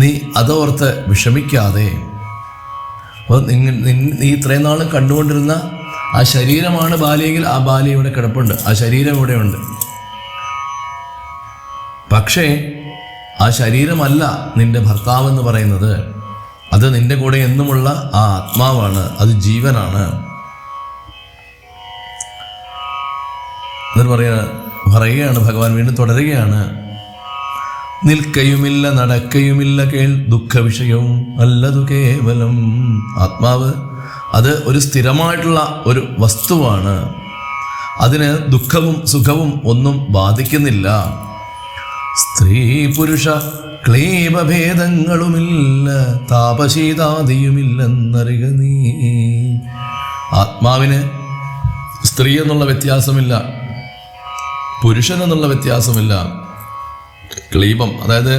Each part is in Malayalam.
നീ അതോർത്ത് വിഷമിക്കാതെ. അപ്പോൾ നീ ഇത്രയും നാളും കണ്ടുകൊണ്ടിരുന്ന ആ ശരീരമാണ് ബാലിയെങ്കിൽ ആ ബാലി ഇവിടെ കിടപ്പുണ്ട്, ആ ശരീരം ഇവിടെ ഉണ്ട്. പക്ഷേ ആ ശരീരമല്ല നിന്റെ ഭർത്താവെന്ന് പറയുന്നത്. അത് നിന്റെ കൂടെ എന്നുമുള്ള ആ ആത്മാവാണ്, അത് ജീവനാണ്. എന്നിട്ട് പറയുകയാണ് ഭഗവാൻ വീണ്ടും തുടരുകയാണ്. നിൽക്കയുമില്ല നടക്കയുമില്ല കേൾ ദുഃഖ വിഷയവും അല്ലതു കേവലം. ആത്മാവ് അത് ഒരു സ്ഥിരമായിട്ടുള്ള ഒരു വസ്തുവാണ്. അതിന് ദുഃഖവും സുഖവും ഒന്നും ബാധിക്കുന്നില്ല. സ്ത്രീ പുരുഷ ക്ലേബഭേദങ്ങളുമില്ല, താപശീതാദിയുമില്ലെന്നറിക നീ. ആത്മാവിന് സ്ത്രീ എന്നുള്ള വ്യത്യാസമില്ല, പുരുഷൻ എന്നുള്ള വ്യത്യാസമില്ല. ക്ലീബം അതായത്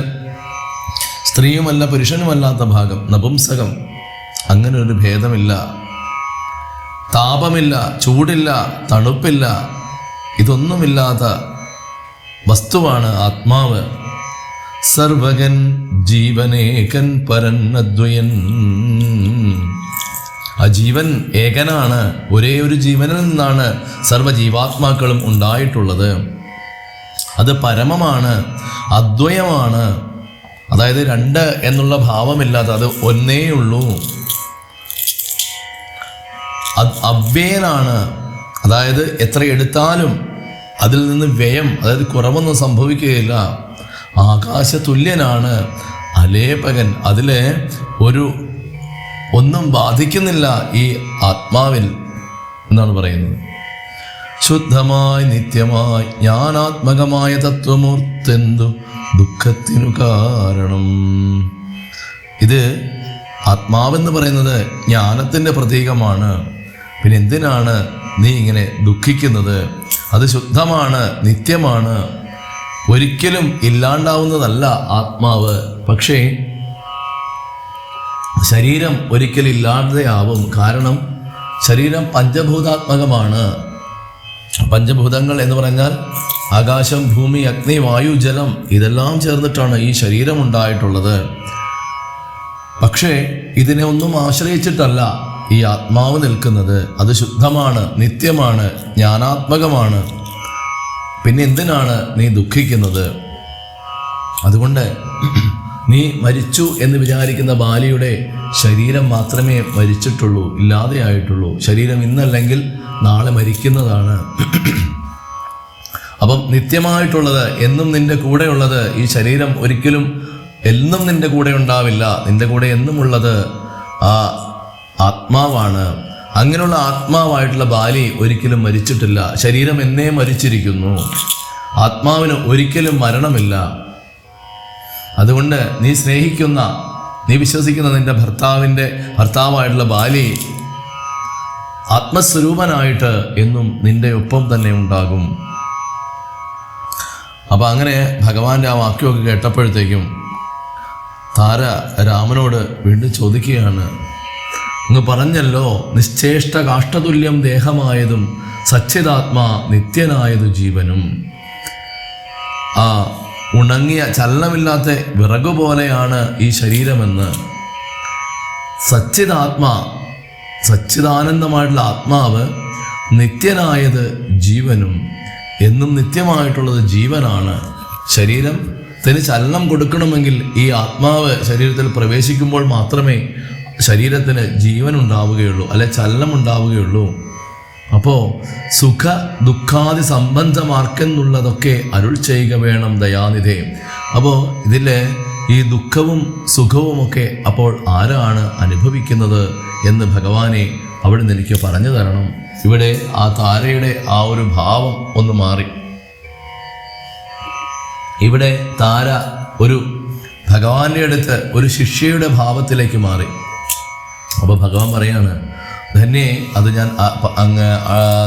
സ്ത്രീയുമല്ല പുരുഷനുമല്ലാത്ത ഭാഗം, നപുംസകം, അങ്ങനെ ഒരു ഭേദമില്ല. താപമില്ല, ചൂടില്ല, തണുപ്പില്ല, ഇതൊന്നുമില്ലാത്ത വസ്തുവാണ് ആത്മാവ്. സർവകൻ ജീവനേകൻ പരൻ അദ്വയൻ. ആ ജീവൻ ഏകനാണ്. ഒരേ ഒരു ജീവനിൽ നിന്നാണ് സർവ്വജീവാത്മാക്കളും ഉണ്ടായിട്ടുള്ളത്. അത് പരമമാണ്, അദ്വയമാണ്. അതായത് രണ്ട് എന്നുള്ള ഭാവമില്ലാത്ത, അത് ഒന്നേയുള്ളൂ. അവ്യയനാണ്. അതായത് എത്ര എടുത്താലും അതിൽ നിന്ന് വ്യയം, അതായത് കുറവൊന്നും സംഭവിക്കുകയില്ല. ആകാശതുല്യനാണ്, അലേപകൻ. അതിൽ ഒന്നും ബാധിക്കുന്നില്ല ഈ ആത്മാവിൽ എന്നാണ് പറയുന്നത്. ശുദ്ധമായി നിത്യമായി ജ്ഞാനാത്മകമായ തത്വമൂർത്തെന്തു ദുഃഖത്തിനു കാരണം. ഇത് ആത്മാവെന്ന് പറയുന്നത് ജ്ഞാനത്തിൻ്റെ പ്രതീകമാണ്. പിന്നെ എന്തിനാണ് നീ ഇങ്ങനെ ദുഃഖിക്കുന്നത്? അത് ശുദ്ധമാണ്, നിത്യമാണ്, ഒരിക്കലും ഇല്ലാണ്ടാവുന്നതല്ല ആത്മാവ്. പക്ഷേ ശരീരം ഒരിക്കലും ഇല്ലാതെയാവും. കാരണം ശരീരം പഞ്ചഭൂതാത്മകമാണ്. പഞ്ചഭൂതങ്ങൾ എന്ന് പറഞ്ഞാൽ ആകാശം, ഭൂമി, അഗ്നി, വായു, ജലം, ഇതെല്ലാം ചേർന്നിട്ടാണ് ഈ ശരീരം ഉണ്ടായിട്ടുള്ളത്. പക്ഷേ ഇതിനെ ഒന്നും ആശ്രയിച്ചിട്ടല്ല ഈ ആത്മാവ് നിൽക്കുന്നത്. അത് ശുദ്ധമാണ്, നിത്യമാണ്, ജ്ഞാനാത്മകമാണ്. പിന്നെ എന്തിനാണ് നീ ദുഃഖിക്കുന്നത്? അതുകൊണ്ട് നീ മരിച്ചു എന്ന് വിചാരിക്കുന്ന ബാലിയുടെ ശരീരം മാത്രമേ മരിച്ചിട്ടുള്ളൂ, ഇല്ലാതെയായിട്ടുള്ളൂ. ശരീരം ഇന്നല്ലെങ്കിൽ നാളെ മരിക്കുന്നതാണ്. അപ്പം നിത്യമായിട്ടുള്ളത്, എന്നും നിന്റെ കൂടെയുള്ളത് ഈ ശരീരം ഒരിക്കലും എന്നും നിന്റെ കൂടെ ഉണ്ടാവില്ല. നിന്റെ കൂടെ എന്നുമുള്ളത് ആ ആത്മാവാണ്. അങ്ങനെയുള്ള ആത്മാവായിട്ടുള്ള ബാലി ഒരിക്കലും മരിച്ചിട്ടില്ല. ശരീരം എന്നേ മരിച്ചിരിക്കുന്നു. ആത്മാവിന് ഒരിക്കലും മരണമില്ല. അതുകൊണ്ട് നീ സ്നേഹിക്കുന്ന, നീ വിശ്വസിക്കുന്ന നിന്റെ ഭർത്താവായിട്ടുള്ള ബാലി ആത്മസ്വരൂപനായിട്ട് എന്നും നിന്റെ ഒപ്പം തന്നെ ഉണ്ടാകും. അപ്പം അങ്ങനെ ഭഗവാന്റെ ആ വാക്യമൊക്കെ കേട്ടപ്പോഴത്തേക്കും താര രാമനോട് വീണ്ടും ചോദിക്കുകയാണ്. അങ്ങ് പറഞ്ഞല്ലോ, നിശ്ചേഷ്ട കാഷ്ടതുല്യം ദേഹമായതും സച്ചിതാത്മാ നിത്യനായതു ജീവനും. ആ ഉണങ്ങിയ ചലനമില്ലാത്ത വിറകു പോലെയാണ് ഈ ശരീരമെന്ന്. സച്ചിദാനന്ദമായിട്ടുള്ള ആത്മാവ്, നിത്യനായത് ജീവനും. എന്നും നിത്യമായിട്ടുള്ളത് ജീവനാണ്. ശരീരത്തിന് ചലനം കൊടുക്കണമെങ്കിൽ ഈ ആത്മാവ് ശരീരത്തിൽ പ്രവേശിക്കുമ്പോൾ മാത്രമേ ശരീരത്തിന് ജീവൻ ഉണ്ടാവുകയുള്ളൂ, അല്ലെ ചലനം ഉണ്ടാവുകയുള്ളൂ. അപ്പോൾ സുഖ ദുഃഖാദി സംബന്ധമാർക്കെന്നുള്ളതൊക്കെ അരുൾ ചെയ്യുക വേണം ദയാനിധേ. അപ്പോൾ ഇതിൽ ഈ ദുഃഖവും സുഖവുമൊക്കെ അപ്പോൾ ആരാണ് അനുഭവിക്കുന്നത് എന്ന് ഭഗവാനെ അവിടെ നിന്ന് എനിക്ക് പറഞ്ഞു തരണം. ഇവിടെ ആ താരയുടെ ആ ഒരു ഭാവം ഒന്ന് മാറി. ഇവിടെ താര ഒരു ഭഗവാന്റെ അടുത്ത് ഒരു ശിഷ്യയുടെ ഭാവത്തിലേക്ക് മാറി. അപ്പോൾ ഭഗവാൻ പറയാണ്, ധന്യേ, അത് ഞാൻ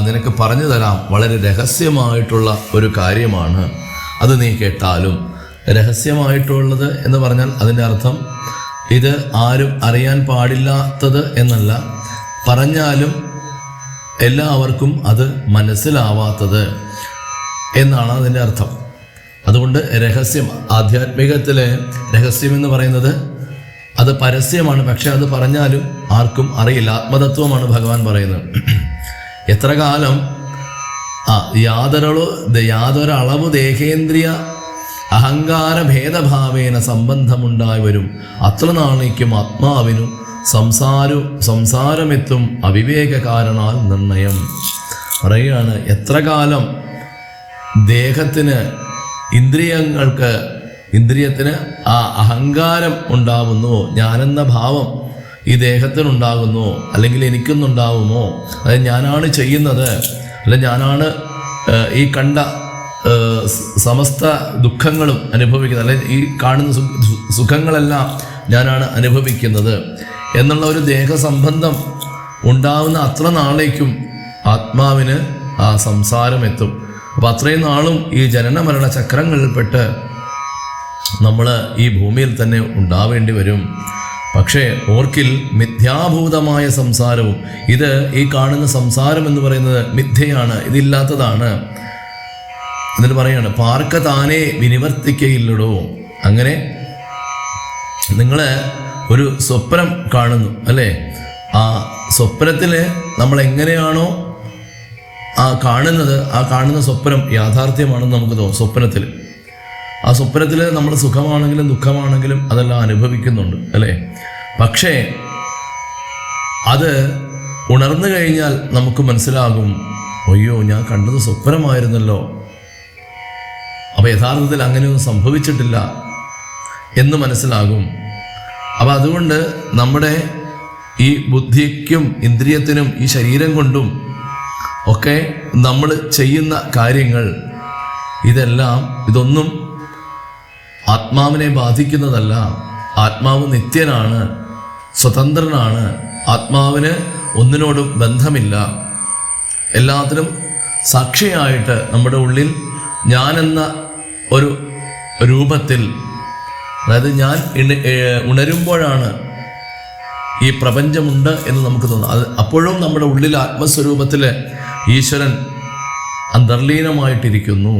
നിനക്ക് പറഞ്ഞു തരാം. വളരെ രഹസ്യമായിട്ടുള്ള ഒരു കാര്യമാണ്, അത് നീ കേട്ടാലും. രഹസ്യമായിട്ടുള്ളത് എന്ന് പറഞ്ഞാൽ അതിൻ്റെ അർത്ഥം ഇത് ആരും അറിയാൻ പാടില്ലാത്തത് എന്നല്ല, പറഞ്ഞാലും എല്ലാവർക്കും അത് മനസ്സിലാവാത്തത് എന്നാണ് അതിൻ്റെ അർത്ഥം. അതുകൊണ്ട് രഹസ്യം, ആധ്യാത്മികത്തിലെ രഹസ്യം എന്ന് പറയുന്നത് അത് പരസ്യമാണ്. പക്ഷെ അത് പറഞ്ഞാലും ആർക്കും അറിയില്ല. ആത്മതത്വമാണ് ഭഗവാൻ പറയുന്നത്. എത്ര കാലം യാതൊരളവ് ദേഹേന്ദ്രിയ അഹങ്കാര ഭേദഭാവേന സംബന്ധമുണ്ടായി വരും, അത്ര നാളേക്കും ആത്മാവിനും സംസാരമെത്തും അവിവേക കാരണാൽ നിർണയം. പറയുകയാണ്, എത്ര കാലം ദേഹത്തിന് ഇന്ദ്രിയത്തിന് ആ അഹങ്കാരം ഉണ്ടാവുന്നു, ഞാനെന്ന ഭാവം ഈ ദേഹത്തിനുണ്ടാകുന്നു, അല്ലെങ്കിൽ എനിക്കൊന്നുണ്ടാവുമോ, അതായത് ഞാനാണ് ചെയ്യുന്നത്, അല്ല ഞാനാണ് ഈ കണ്ട സമസ്ത ദുഃഖങ്ങളും അനുഭവിക്കുന്നത്, അല്ലെ ഈ കാണുന്ന സുഖങ്ങളെല്ലാം ഞാനാണ് അനുഭവിക്കുന്നത് എന്നുള്ള ഒരു ദേഹസംബന്ധം ഉണ്ടാവുന്ന അത്ര നാളേക്കും ആത്മാവിന് ആ സംസാരം എത്തും. അപ്പം അത്രയും നാളും ഈ ജനന മരണ ചക്രങ്ങളിൽപ്പെട്ട് നമ്മൾ ഈ ഭൂമിയിൽ തന്നെ ഉണ്ടാവേണ്ടി വരും. പക്ഷേ ഓർക്കിൽ മിഥ്യാഭൂതമായ സംസാരവും, ഇത് ഈ കാണുന്ന സംസാരം എന്ന് പറയുന്നത് മിഥ്യയാണ്, ഇതില്ലാത്തതാണ്. എന്നിട്ട് പറയാണ്, പാർക്ക താനേ വിനിവർത്തിക്കയില്ലടോ. അങ്ങനെ നിങ്ങൾ ഒരു സ്വപ്നം കാണുന്നു അല്ലേ, ആ സ്വപ്നത്തിൽ നമ്മൾ എങ്ങനെയാണോ ആ കാണുന്ന സ്വപ്നം യാഥാർത്ഥ്യമാണെന്ന് നമുക്ക് തോന്നും. ആ സ്വപ്നത്തിൽ നമ്മൾ സുഖമാണെങ്കിലും ദുഃഖമാണെങ്കിലും അതെല്ലാം അനുഭവിക്കുന്നുണ്ട് അല്ലേ. പക്ഷേ അത് ഉണർന്നു കഴിഞ്ഞാൽ നമുക്ക് മനസ്സിലാകും, അയ്യോ ഞാൻ കണ്ടത് സ്വപ്നമായിരുന്നല്ലോ, അപ്പോൾ യഥാർത്ഥത്തിൽ അങ്ങനെയൊന്നും സംഭവിച്ചിട്ടില്ല എന്ന് മനസ്സിലാകും. അപ്പോൾ അതുകൊണ്ട് നമ്മുടെ ഈ ബുദ്ധിക്കും ഇന്ദ്രിയത്തിനും ഈ ശരീരം കൊണ്ടും ഒക്കെ നമ്മൾ ചെയ്യുന്ന കാര്യങ്ങൾ ഇതൊന്നും ആത്മാവിനെ ബാധിക്കുന്നതല്ല. ആത്മാവ് നിത്യനാണ്, സ്വതന്ത്രനാണ്. ആത്മാവിന് ഒന്നിനോടും ബന്ധമില്ല. എല്ലാത്തിനും സാക്ഷിയായിട്ട് നമ്മുടെ ഉള്ളിൽ ഞാനെന്ന ഒരു രൂപത്തിൽ, അതായത് ഞാൻ ഉണരുമ്പോഴാണ് ഈ പ്രപഞ്ചമുണ്ട് എന്ന് നമുക്ക് തോന്നുന്നു. അത് അപ്പോഴും നമ്മുടെ ഉള്ളിൽ ആത്മസ്വരൂപത്തിൽ ഈശ്വരൻ അന്തർലീനമായിട്ടിരിക്കുന്നു.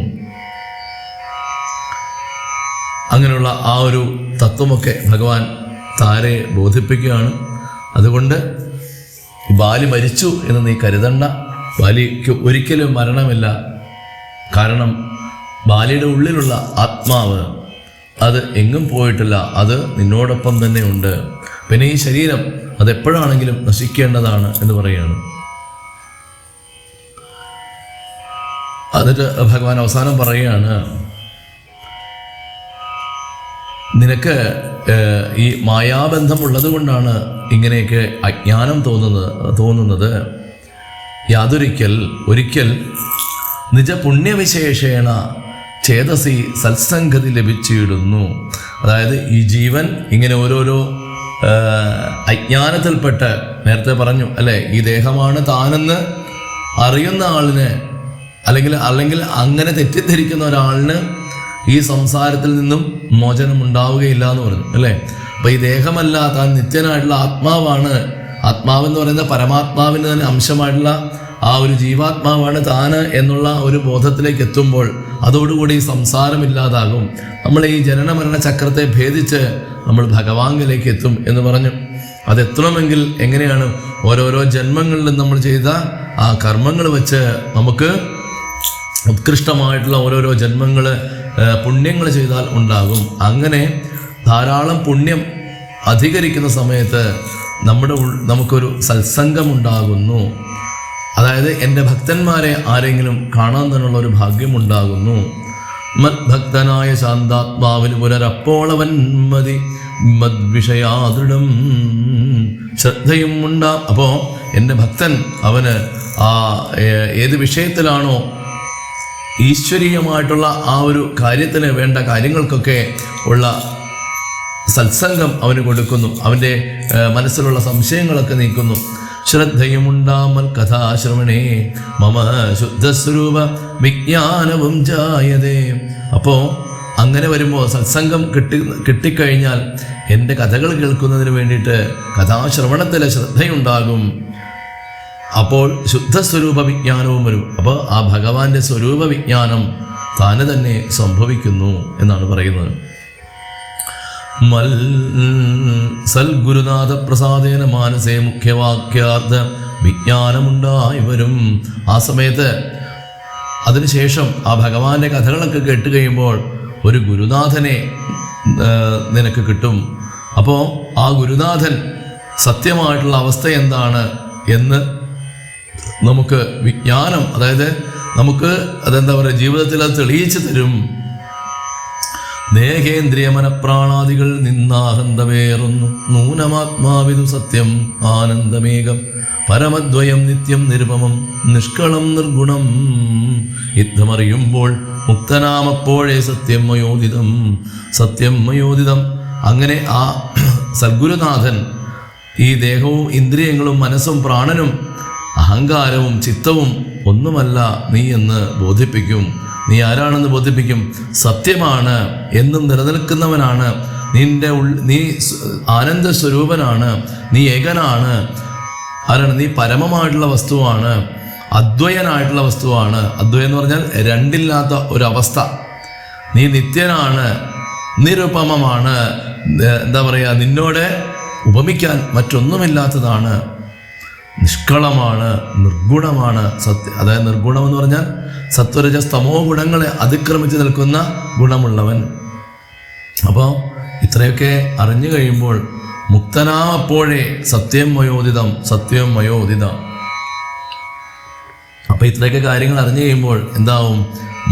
അങ്ങനെയുള്ള ആ ഒരു തത്വമൊക്കെ ഭഗവാൻ താരെ ബോധിപ്പിക്കുകയാണ്. അതുകൊണ്ട് ബാലി മരിച്ചു എന്ന് നീ കരുതണ്ട, ബാലിക്ക് ഒരിക്കലും മരണമില്ല. കാരണം ബാലിയുടെ ഉള്ളിലുള്ള ആത്മാവ് അത് എങ്ങും പോയിട്ടില്ല, അത് നിന്നോടൊപ്പം തന്നെ ഉണ്ട്. പിന്നെ ഈ ശരീരം അതെപ്പോഴാണെങ്കിലും നശിക്കേണ്ടതാണ് എന്ന് പറയുകയാണ്. എന്നിട്ട് ഭഗവാൻ അവസാനം പറയുകയാണ്, നിനക്ക് ഈ മായാബന്ധമുള്ളത് കൊണ്ടാണ് ഇങ്ങനെയൊക്കെ അജ്ഞാനം തോന്നുന്നത്. ഒരിക്കൽ നിജപുണ്യവിശേഷേണ ചേതസി സത്സംഗതി ലഭിച്ചിടുന്നു. അതായത് ഈ ജീവൻ ഇങ്ങനെ ഓരോരോ അജ്ഞാനത്തിൽപ്പെട്ട്, നേരത്തെ പറഞ്ഞു അല്ലേ, ഈ ദേഹമാണ് താനെന്ന് അറിയുന്ന ആളിന്, അല്ലെങ്കിൽ അങ്ങനെ തെറ്റിദ്ധരിക്കുന്ന ഒരാളിന് ഈ സംസാരത്തിൽ നിന്നും മോചനം ഉണ്ടാവുകയില്ല എന്ന് പറഞ്ഞു അല്ലേ. അപ്പം ഈ ദേഹമല്ല, താൻ നിത്യനായിട്ടുള്ള ആത്മാവാണ്. ആത്മാവെന്ന് പറയുന്ന പരമാത്മാവിന് തന്നെ അംശമായിട്ടുള്ള ആ ഒരു ജീവാത്മാവാണ് താന് എന്നുള്ള ഒരു ബോധത്തിലേക്ക് എത്തുമ്പോൾ അതോടുകൂടി സംസാരമില്ലാതാകും. നമ്മൾ ഈ ജനന മരണ ചക്രത്തെ ഭേദിച്ച് നമ്മൾ ഭഗവാനിലേക്ക് എത്തും എന്ന് പറഞ്ഞു. അതെത്തണമെങ്കിൽ എങ്ങനെയാണ്? ഓരോരോ ജന്മങ്ങളിലും നമ്മൾ ചെയ്ത ആ കർമ്മങ്ങൾ വെച്ച് നമുക്ക് ഉത്കൃഷ്ടമായിട്ടുള്ള ഓരോരോ ജന്മങ്ങൾ, പുണ്യങ്ങൾ ചെയ്താൽ ഉണ്ടാകും. അങ്ങനെ ധാരാളം പുണ്യം അധികരിക്കുന്ന സമയത്ത് നമുക്കൊരു സത്സംഗം ഉണ്ടാകുന്നു. അതായത് എൻ്റെ ഭക്തന്മാരെ ആരെങ്കിലും കാണാൻ തന്നുള്ള ഒരു ഭാഗ്യമുണ്ടാകുന്നു. മദ്ഭക്തനായ ശാന്താത്മാവിന് പുനരപ്പോളവൻ മതി മദ്വിഷയാദൃഢം ശ്രദ്ധയും ഉണ്ടാ. അപ്പോൾ എൻ്റെ ഭക്തൻ അവന് ഏത് വിഷയത്തിലാണോ ഈശ്വരീയമായിട്ടുള്ള ആ ഒരു കാര്യത്തിന് വേണ്ട കാര്യങ്ങൾക്കൊക്കെ ഉള്ള സത്സംഗം അവന് കൊടുക്കുന്നു. അവൻ്റെ മനസ്സിലുള്ള സംശയങ്ങളൊക്കെ നീക്കുന്നു. ശ്രദ്ധയുമുണ്ടാമൽ കഥാശ്രവണേ മമ ശുദ്ധസ്വരൂപ വിജ്ഞാനവും ജായതേ. അപ്പോൾ അങ്ങനെ വരുമ്പോൾ സത്സംഗം കിട്ടിക്കഴിഞ്ഞാൽ എൻ്റെ കഥകൾ കേൾക്കുന്നതിന് വേണ്ടിയിട്ട് കഥാശ്രവണത്തിലെ ശ്രദ്ധയുണ്ടാകും. അപ്പോൾ ശുദ്ധസ്വരൂപ വിജ്ഞാനവും വരും. അപ്പോൾ ആ ഭഗവാന്റെ സ്വരൂപ വിജ്ഞാനം താന് തന്നെ സംഭവിക്കുന്നു എന്നാണ് പറയുന്നത്. സൽഗുരുനാഥ പ്രസാദേന മാനസേ മുഖ്യവാക്യാർത്ഥ വിജ്ഞാനമുണ്ടായി വരും. ആ സമയത്ത് അതിനുശേഷം ആ ഭഗവാന്റെ കഥകളൊക്കെ കേട്ട് കഴിയുമ്പോൾ ഒരു ഗുരുനാഥനെ നിനക്ക് കിട്ടും. അപ്പോൾ ആ ഗുരുനാഥൻ സത്യമായിട്ടുള്ള അവസ്ഥ എന്താണ് എന്ന് നമുക്ക് വിജ്ഞാനം, അതായത് നമുക്ക് അതെന്താ പറയുക, ജീവിതത്തിൽ അത് തെളിയിച്ചു തരും. ദേഹേന്ദ്രിയ മനപ്രാണാദികൾ നിന്നാഹന്തവേറുന്നു നൂനമാത്മാവിതു സത്യം ആനന്ദമേകം പരമദ്വയം നിത്യം നിരുപമം നിഷ്കളം നിർഗുണം. യുദ്ധമറിയുമ്പോൾ മുക്തനാമപ്പോഴേ സത്യം മയോദിതം സത്യം മയോദിതം. അങ്ങനെ ആ സദ്ഗുരുനാഥൻ ഈ ദേഹവും ഇന്ദ്രിയങ്ങളും മനസ്സും പ്രാണനും അഹങ്കാരവും ചിത്തവും ഒന്നുമല്ല നീ എന്ന് ബോധിപ്പിക്കും. നീ ആരാണെന്ന് ബോധിപ്പിക്കും. സത്യമാണ്, എന്നും നിലനിൽക്കുന്നവനാണ്, നീ ആനന്ദ സ്വരൂപനാണ്, നീ ഏകനാണ്. ആരാണ്? നീ പരമമായിട്ടുള്ള വസ്തുവാണ്, അദ്വയനായിട്ടുള്ള വസ്തുവാണ്. അദ്വയം എന്ന് പറഞ്ഞാൽ രണ്ടില്ലാത്ത ഒരവസ്ഥ. നീ നിത്യനാണ്, നിരുപമമാണ്, എന്താ പറയുക, നിന്നോട് ഉപമിക്കാൻ മറ്റൊന്നുമില്ലാത്തതാണ്, നിഷ്കളമാണ്, നിർഗുണമാണ്. അതായത് നിർഗുണം എന്ന് പറഞ്ഞാൽ സത്വരജസ്തമോ ഗുണങ്ങളെ അതിക്രമിച്ച് നിൽക്കുന്ന ഗുണമുള്ളവൻ. അപ്പോൾ ഇത്രയൊക്കെ അറിഞ്ഞു കഴിയുമ്പോൾ മുക്തനാമപ്പോഴേ സത്യം മയോദിതം സത്യം മയോദിതം. അപ്പം ഇത്രയൊക്കെ കാര്യങ്ങൾ അറിഞ്ഞു കഴിയുമ്പോൾ എന്താവും?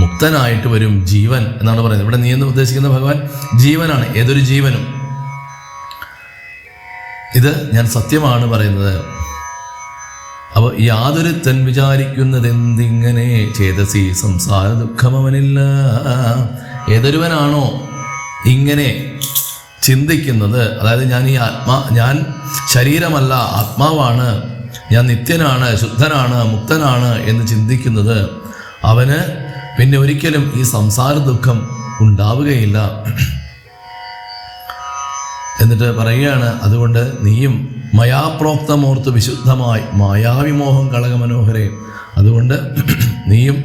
മുക്തനായിട്ട് വരും ജീവൻ എന്നാണ് പറയുന്നത്. ഇവിടെ നീ എന്ന് ഉദ്ദേശിക്കുന്ന ഭഗവാൻ ജീവനാണ്. ഏതൊരു ജീവനും. ഇത് ഞാൻ സത്യമാണ് പറയുന്നത്. അപ്പോൾ യാതൊരു തൻ വിചാരിക്കുന്നതെന്തിങ്ങനെ ചേതസി സംസാര ദുഃഖമവനില്ല. ഏതൊരുവനാണോ ഇങ്ങനെ ചിന്തിക്കുന്നത്, അതായത് ഞാൻ ശരീരമല്ല, ആത്മാവാണ്, ഞാൻ നിത്യനാണ്, ശുദ്ധനാണ്, മുക്തനാണ് എന്ന് ചിന്തിക്കുന്നത്, അവന് പിന്നെ ഒരിക്കലും ഈ സംസാര ദുഃഖം ഉണ്ടാവുകയില്ല. എന്നിട്ട് പറയുകയാണ്, അതുകൊണ്ട് നീയും മയാപ്രോക്തമോർത്ത് വിശുദ്ധമായി മായാവിമോഹം കളകമനോഹരെ. അതുകൊണ്ട് നീയും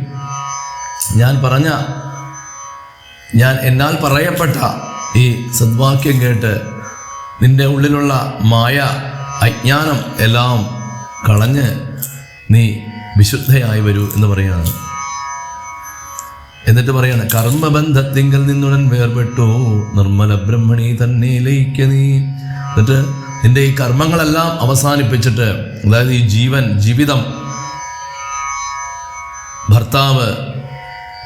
എന്നാൽ പറയപ്പെട്ട ഈ സദ്വാക്യം കേട്ട് നിന്റെ ഉള്ളിലുള്ള മായ അജ്ഞാനം എല്ലാം കളഞ്ഞ് നീ വിശുദ്ധയായി വരൂ എന്ന് പറയാണ്. എന്നിട്ട് പറയാണ്, കർമ്മബന്ധത്തിങ്കൽ നിന്നുടൻ വേർപെട്ടു നിർമ്മല ബ്രഹ്മണി തന്നെ ലയിക്ക നീ. എന്നിട്ട് നിന്റെ ഈ കർമ്മങ്ങളെല്ലാം അവസാനിപ്പിച്ചിട്ട്, അതായത് ഈ ജീവിതം, ഭർത്താവ്,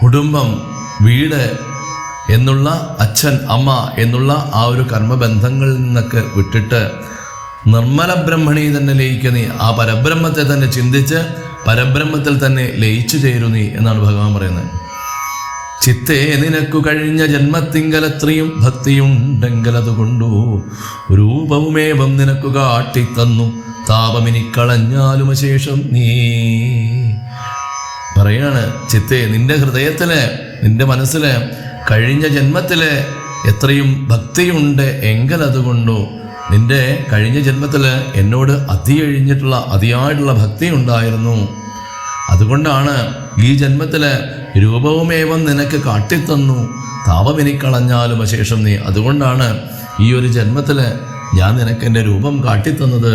കുടുംബം, വീട് എന്നുള്ള അച്ഛൻ, അമ്മ എന്നുള്ള ആ ഒരു കർമ്മബന്ധങ്ങളിൽ നിന്നൊക്കെ വിട്ടിട്ട് നിർമ്മല ബ്രഹ്മണി തന്നെ ലയിക്ക നീ. ആ പരബ്രഹ്മത്തെ തന്നെ ചിന്തിച്ച് പരബ്രഹ്മത്തിൽ തന്നെ ലയിച്ചു ചേരു നീ എന്നാണ് ഭഗവാൻ പറയുന്നത്. ചിത്തേ നിനക്കു കഴിഞ്ഞ ജന്മത്തിങ്കലത്രയും ഭക്തിയുണ്ടെങ്കിലതുകൊണ്ടു രൂപവുമേവം നിനക്കു കാട്ടിത്തന്നു താപമിനി കളഞ്ഞാലും അശേഷം നീ. പറയാണ്, ചിത്തേ നിന്റെ ഹൃദയത്തില്, നിന്റെ മനസ്സില് കഴിഞ്ഞ ജന്മത്തില് എത്രയും ഭക്തിയുണ്ട് എങ്കിലതുകൊണ്ടു, നിന്റെ കഴിഞ്ഞ ജന്മത്തില് എന്നോട് അതിയായിട്ടുള്ള ഭക്തി ഉണ്ടായിരുന്നു. അതുകൊണ്ടാണ് ഈ ജന്മത്തില് രൂപവുമേവം നിനക്ക് കാട്ടിത്തന്നു താപമിനിക്കളഞ്ഞാലും അശേഷം നീ. അതുകൊണ്ടാണ് ഈ ഒരു ജന്മത്തിൽ ഞാൻ നിനക്ക് എൻ്റെ രൂപം കാട്ടിത്തന്നത്.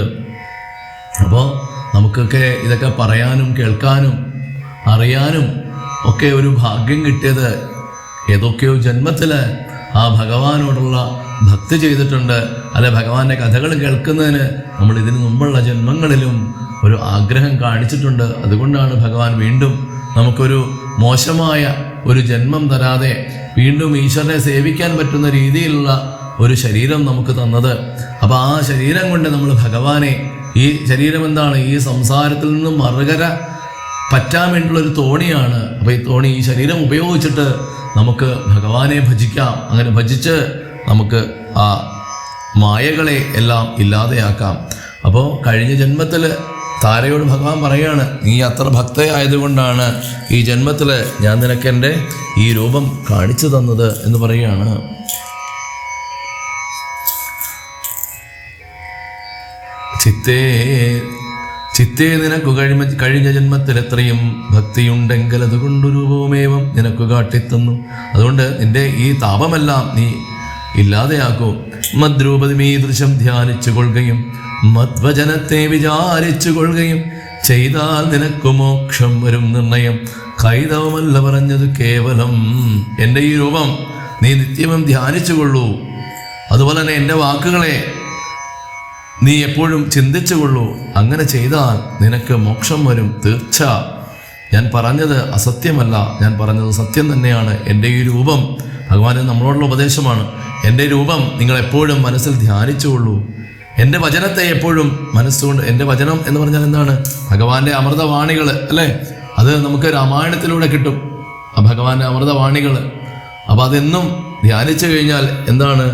അപ്പോൾ നമുക്കൊക്കെ ഇതൊക്കെ പറയാനും കേൾക്കാനും അറിയാനും ഒക്കെ ഒരു ഭാഗ്യം കിട്ടിയത് ഏതൊക്കെയോ ജന്മത്തിൽ ആ ഭഗവാനോടുള്ള ഭക്തി ചെയ്തിട്ടുണ്ട്. അല്ലെ, ഭഗവാന്റെ കഥകൾ കേൾക്കുന്നതിന് നമ്മൾ ഇതിനു മുമ്പുള്ള ജന്മങ്ങളിലും ഒരു ആഗ്രഹം കാണിച്ചിട്ടുണ്ട്. അതുകൊണ്ടാണ് ഭഗവാൻ വീണ്ടും നമുക്കൊരു മോശമായ ഒരു ജന്മം തരാതെ വീണ്ടും ഈശ്വരനെ സേവിക്കാൻ പറ്റുന്ന രീതിയിലുള്ള ഒരു ശരീരം നമുക്ക് തന്നത്. അപ്പോൾ ആ ശരീരം കൊണ്ട് നമ്മൾ ഭഗവാനെ, ഈ ശരീരം എന്താണ്? ഈ സംസാരത്തിൽ നിന്നും മറുകര പറ്റാൻ വേണ്ടിയുള്ളൊരു തോണിയാണ്. അപ്പോൾ ഈ തോണി, ഈ ശരീരം ഉപയോഗിച്ചിട്ട് നമുക്ക് ഭഗവാനെ ഭജിക്കാം. അങ്ങനെ ഭജിച്ച് നമുക്ക് ആ മായകളെ എല്ലാം ഇല്ലാതെയാക്കാം. അപ്പോൾ കഴിഞ്ഞ ജന്മത്തിൽ താരയോട് ഭഗവാൻ പറയാണ്, നീ അത്ര ഭക്തയായതുകൊണ്ടാണ് ഈ ജന്മത്തിൽ ഞാൻ നിനക്ക് എൻ്റെ ഈ രൂപം കാണിച്ചു തന്നത് എന്ന് പറയുകയാണ്. ചിത്തേ നിനക്കു കഴിഞ്ഞ ജന്മത്തിൽ എത്രയും ഭക്തിയുണ്ടെങ്കിൽ അതുകൊണ്ട് രൂപവുമേവം നിനക്ക് കാട്ടിത്തന്നു. അതുകൊണ്ട് നിന്റെ ഈ താപമെല്ലാം നീ ഇല്ലാതെയാക്കൂ. മദ്രൂപതി മീദൃശം ധ്യാനിച്ചു കൊള്ളുകയും മദ്വചനത്തെ വിചാരിച്ചു കൊള്ളുകയും ചെയ്താൽ നിനക്കു മോക്ഷം വരും നിർണയം. കൈതവമല്ല പറഞ്ഞത് കേവലം. എൻ്റെ ഈ രൂപം നീ നിത്യവും ധ്യാനിച്ചു കൊള്ളൂ. അതുപോലെ തന്നെ എൻ്റെ വാക്കുകളെ നീ എപ്പോഴും ചിന്തിച്ചു കൊള്ളൂ. അങ്ങനെ ചെയ്താൽ നിനക്ക് മോക്ഷം വരും തീർച്ച. ഞാൻ പറഞ്ഞത് അസത്യമല്ല, ഞാൻ പറഞ്ഞത് സത്യം തന്നെയാണ്. എൻ്റെ ഈ രൂപം, ഭഗവാൻ നമ്മളോടുള്ള ഉപദേശമാണ്. എൻ്റെ രൂപം നിങ്ങൾ എപ്പോഴും മനസ്സിൽ ധ്യാനിച്ചുകൊള്ളൂ. എൻ്റെ വചനത്തെ എപ്പോഴും മനസ്സുകൊണ്ട്, എൻ്റെ വചനം എന്ന് പറഞ്ഞാൽ എന്താണ്? ഭഗവാന്റെ അമൃതവാണികൾ അല്ലേ? അത് നമുക്ക് രാമായണത്തിലൂടെ കിട്ടും, ഭഗവാന്റെ അമൃതവാണികൾ. അപ്പം അതെന്നും ധ്യാനിച്ചു കഴിഞ്ഞാൽ എന്താണ്?